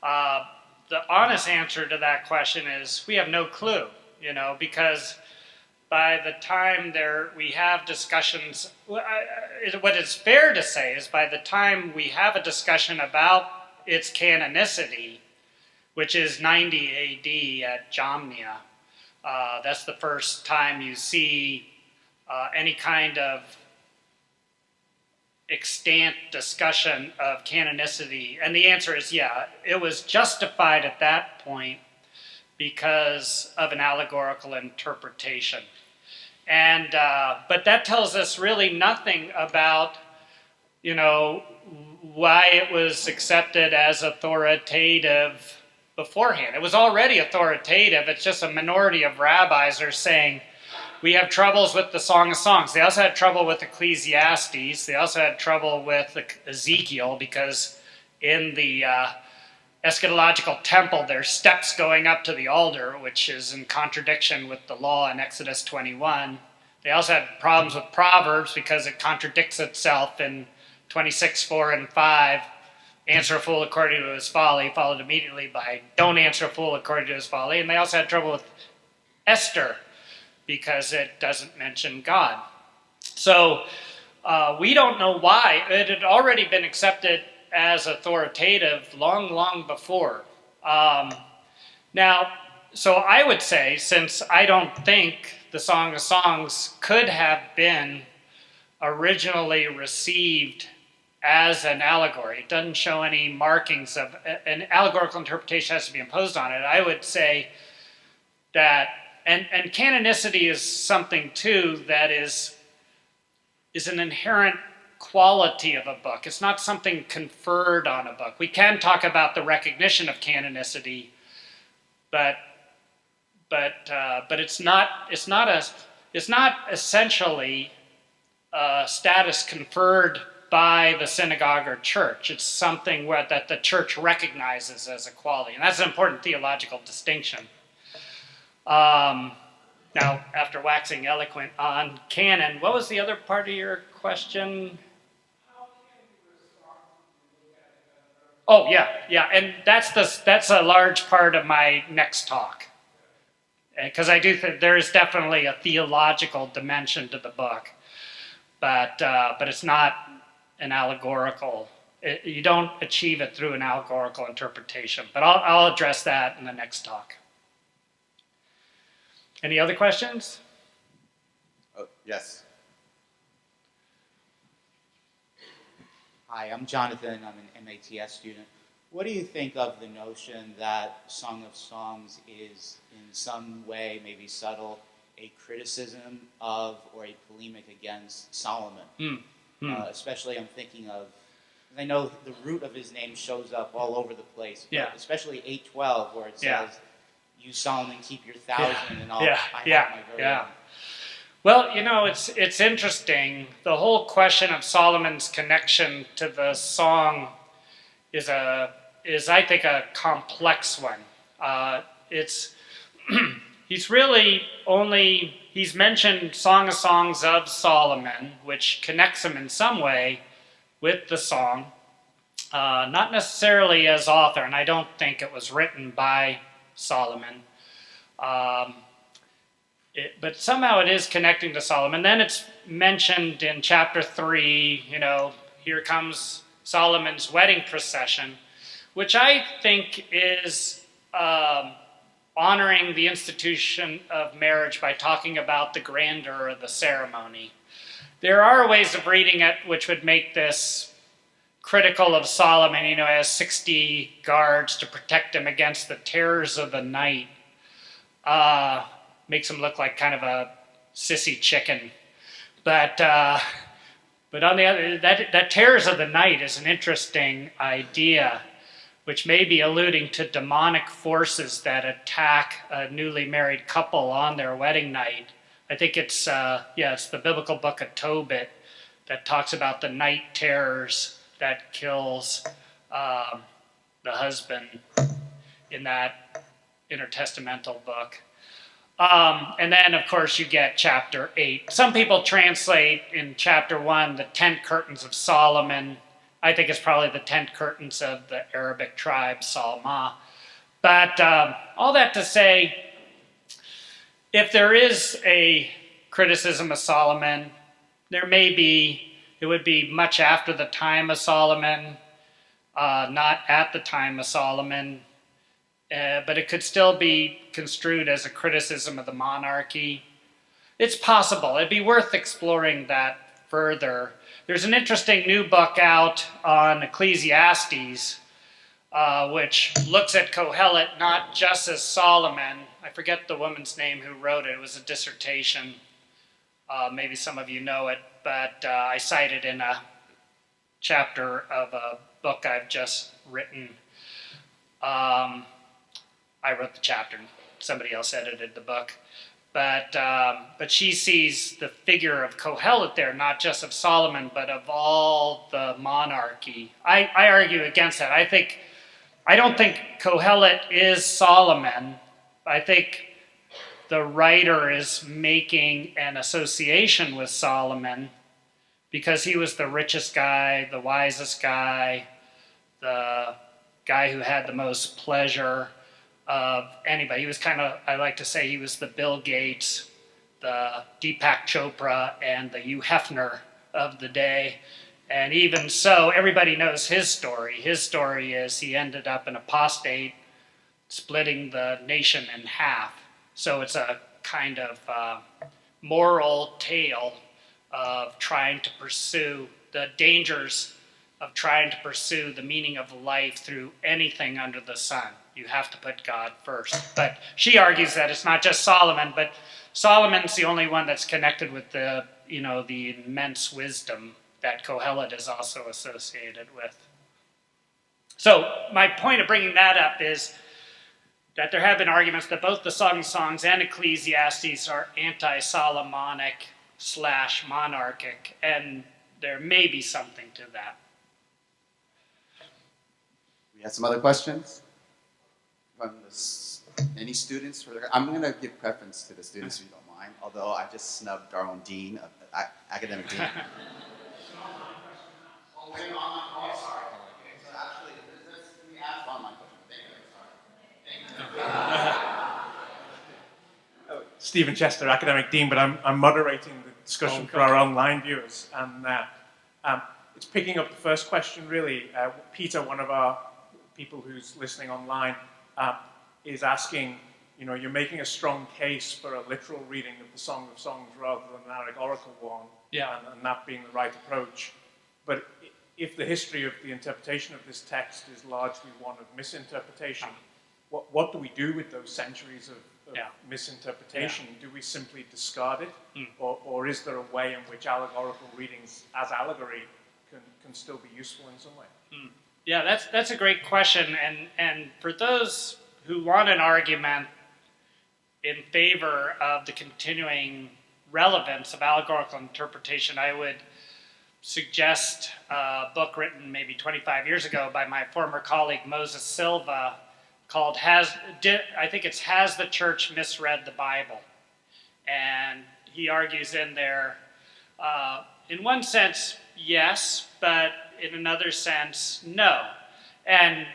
The honest answer to that question is we have no clue, because by the time we have discussions, what is fair to say is by the time we have a discussion about its canonicity, which is 90 AD at Jamnia, that's the first time you see any kind of extant discussion of canonicity. And the answer is it was justified at that point because of an allegorical interpretation. And but that tells us really nothing about, why it was accepted as authoritative beforehand. It was already authoritative. It's just a minority of rabbis are saying, we have troubles with the Song of Songs. They also had trouble with Ecclesiastes. They also had trouble with Ezekiel because in the eschatological temple, there's steps going up to the altar, which is in contradiction with the law in Exodus 21. They also had problems with Proverbs because it contradicts itself in 26, 4, and 5. Answer a fool according to his folly, followed immediately by don't answer a fool according to his folly. And they also had trouble with Esther because it doesn't mention God. So we don't know why. It had already been accepted as authoritative long before. Now, so I would say, since I don't think the Song of Songs could have been originally received as an allegory, it doesn't show any markings of an allegorical interpretation has to be imposed on it. I would say that, and canonicity is something too that is an inherent quality of a book. It's not something conferred on a book. We can talk about the recognition of canonicity, but it's not essentially a status conferred by the synagogue or church. It's something that the church recognizes as a quality, and that's an important theological distinction. Now, after waxing eloquent on canon, what was the other part of your question? Oh, yeah, and that's a large part of my next talk, because I do think there is definitely a theological dimension to the book, but it's not an allegorical. You don't achieve it through an allegorical interpretation. But I'll address that in the next talk. Any other questions? Oh, yes. Hi, I'm Jonathan. I'm an MATS student. What do you think of the notion that Song of Songs is in some way, maybe subtle, a criticism of or a polemic against Solomon? Especially I'm thinking of, I know the root of his name shows up all over the place, but especially 8:12 where it says, you Solomon keep your 1,000 and I have my very own. Well, it's interesting. The whole question of Solomon's connection to the song is I think a complex one. He's mentioned Song of Songs of Solomon, which connects him in some way with the song, not necessarily as author, and I don't think it was written by Solomon. But somehow it is connecting to Solomon. Then it's mentioned in chapter 3, here comes Solomon's wedding procession, which I think is honoring the institution of marriage by talking about the grandeur of the ceremony. There are ways of reading it which would make this critical of Solomon. He has 60 guards to protect him against the terrors of the night. Makes him look like kind of a sissy chicken. But on the other, that terrors of the night is an interesting idea, which may be alluding to demonic forces that attack a newly married couple on their wedding night. I think it's the biblical book of Tobit that talks about the night terrors that kills the husband in that intertestamental book. And then, of course, you get chapter 8. Some people translate in chapter 1 the tent curtains of Solomon. I think it's probably the tent curtains of the Arabic tribe, Salma. But all that to say, if there is a criticism of Solomon, it would be much after the time of Solomon, not at the time of Solomon. But it could still be construed as a criticism of the monarchy. It's possible. It'd be worth exploring that further. There's an interesting new book out on Ecclesiastes, which looks at Kohelet not just as Solomon. I forget the woman's name who wrote it. It was a dissertation. Maybe some of you know it, but I cite it in a chapter of a book I've just written. I wrote the chapter, somebody else edited the book. But she sees the figure of Kohelet there, not just of Solomon, but of all the monarchy. I argue against that. I don't think Kohelet is Solomon. I think the writer is making an association with Solomon because he was the richest guy, the wisest guy, the guy who had the most pleasure of anybody. He was I like to say he was the Bill Gates, the Deepak Chopra, and the Hugh Hefner of the day. And even so, everybody knows his story. His story is he ended up an apostate, splitting the nation in half. So it's a kind of moral tale of trying to pursue the dangers of trying to pursue the meaning of life through anything under the sun. You have to put God first. But she argues that it's not just Solomon, but Solomon's the only one that's connected with the immense wisdom that Kohelet is also associated with. So my point of bringing that up is that there have been arguments that both the Song of Songs and Ecclesiastes are anti-Solomonic / monarchic, and there may be something to that. We have some other questions from any students? I'm going to give preference to the students if you don't mind, although I just snubbed our own dean, academic dean. Oh, wait, online. Oh, sorry. Okay, so actually, let me ask online question. Thank you. Stephen Chester, academic dean, but I'm moderating the discussion for our online viewers, and it's picking up the first question really. Peter, one of our people who's listening online, is asking, you're making a strong case for a literal reading of the Song of Songs rather than an allegorical one, and that being the right approach. But if the history of the interpretation of this text is largely one of misinterpretation, what do we do with those centuries of misinterpretation? Do we simply discard it? Or is there a way in which allegorical readings as allegory can still be useful in some way? Yeah, that's a great question. And for those who want an argument in favor of the continuing relevance of allegorical interpretation, I would suggest a book written maybe 25 years ago by my former colleague Moses Silva called Has the Church Misread the Bible? And he argues in there, in one sense, yes, but in another sense, no. And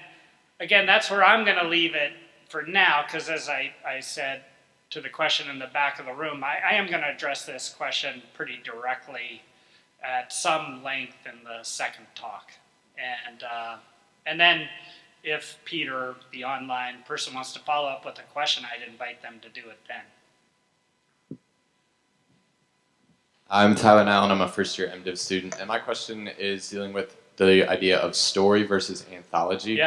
again, that's where I'm going to leave it for now, because as I said to the question in the back of the room, I am going to address this question pretty directly at some length in the second talk. And then if Peter, the online person, wants to follow up with a question, I'd invite them to do it then. I'm Tyler Allen. I'm a first-year MDiv student, and my question is dealing with the idea of story versus anthology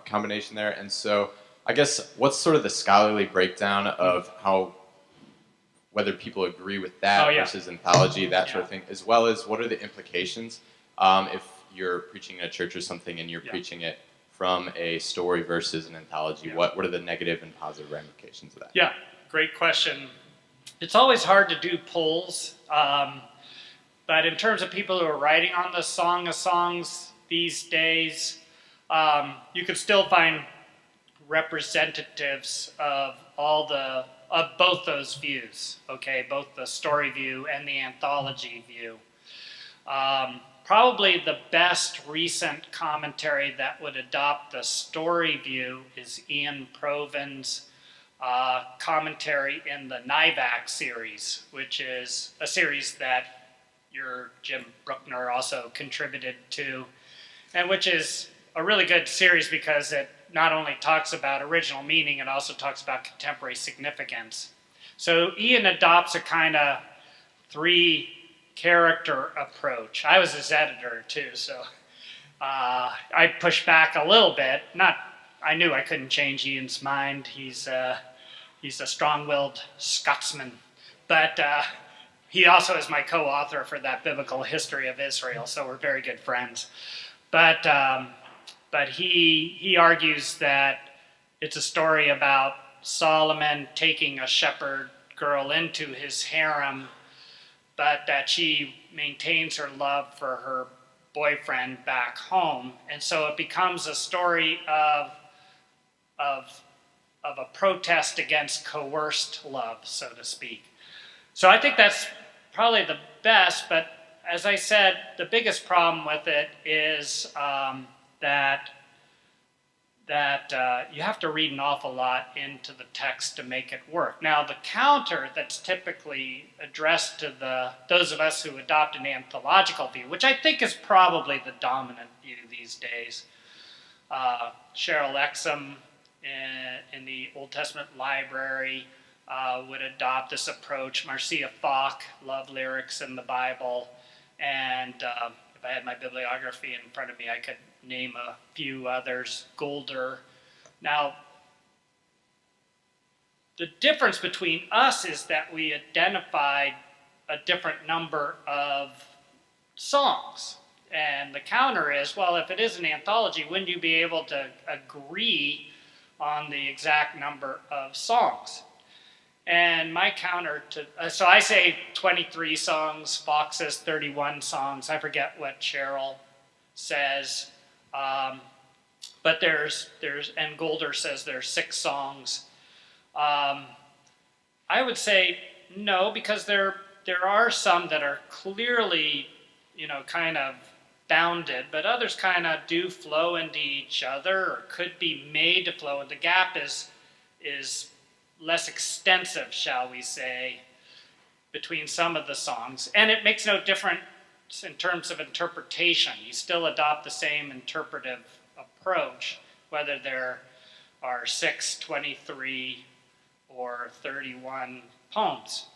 combination there. And so I guess what's sort of the scholarly breakdown of how, whether people agree with that versus anthology, that sort of thing, as well as what are the implications if you're preaching in a church or something and you're preaching it from a story versus an anthology? What are the negative and positive ramifications of that? Yeah, great question. it's always hard to do polls, but in terms of people who are writing on the Song of Songs these days, you can still find representatives of both those views, okay, both the story view and the anthology view. Probably the best recent commentary that would adopt the story view is Ian Proven's commentary in the Nyvac series, which is a series that your Jim Bruckner also contributed to, and which is a really good series because it not only talks about original meaning, it also talks about contemporary significance. So Ian adopts a kind of three-character approach. I was his editor too, so I pushed back a little bit. I knew I couldn't change Ian's mind. He's a strong-willed Scotsman, but he also is my co-author for that biblical history of Israel, so we're very good friends. But he argues that it's a story about Solomon taking a shepherd girl into his harem, but that she maintains her love for her boyfriend back home, and so it becomes a story of a protest against coerced love, so to speak. So I think that's probably the best, but as I said, the biggest problem with it is that you have to read an awful lot into the text to make it work. Now, the counter that's typically addressed to those of us who adopt an anthological view, which I think is probably the dominant view these days, Cheryl Exum in the Old Testament Library would adopt this approach. Marcia Falk, love lyrics in the Bible, and if I had my bibliography in front of me, I could name a few others. Golder. Now, the difference between us is that we identified a different number of songs. And the counter is, well, if it is an anthology, wouldn't you be able to agree on the exact number of songs? And my counter to, so I say 23 songs, Fox says 31 songs, I forget what Cheryl says, but there's, and Golder says there's 6 songs. I would say no, because there are some that are clearly, kind of bounded, but others kind of do flow into each other, or could be made to flow, and the gap is less extensive, shall we say, between some of the songs. And it makes no difference in terms of interpretation. You still adopt the same interpretive approach, whether there are 6, 23, or 31 poems.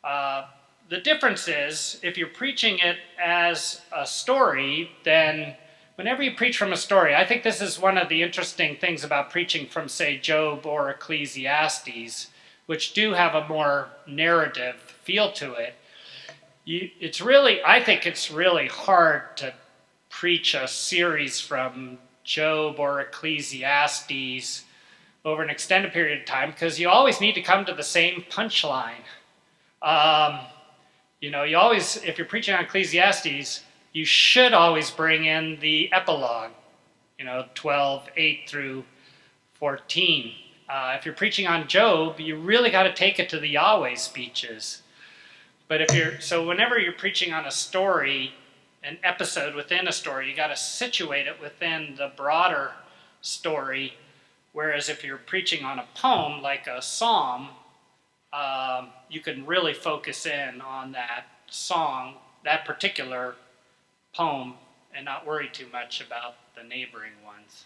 The difference is, if you're preaching it as a story, then whenever you preach from a story, I think this is one of the interesting things about preaching from, say, Job or Ecclesiastes, which do have a more narrative feel to it. I think it's really hard to preach a series from Job or Ecclesiastes over an extended period of time, because you always need to come to the same punchline. You always, if you're preaching on Ecclesiastes, you should always bring in the epilogue, 12:8 through 14. If you're preaching on Job, you really got to take it to the Yahweh speeches. But so whenever you're preaching on a story, an episode within a story, you got to situate it within the broader story. Whereas if you're preaching on a poem, like a psalm, you can really focus in on that song, that particular poem, and not worry too much about the neighboring ones.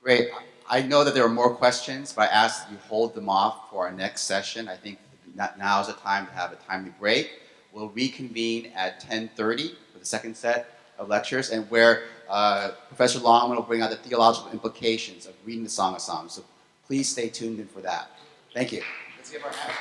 Great. I know that there are more questions, but I ask that you hold them off for our next session. I think now is the time to have a timely break. We'll reconvene at 10:30 for the second set of lectures, and where Professor Longman will bring out the theological implications of reading the Song of Songs. So please stay tuned in for that. Thank you. Let's give our hands.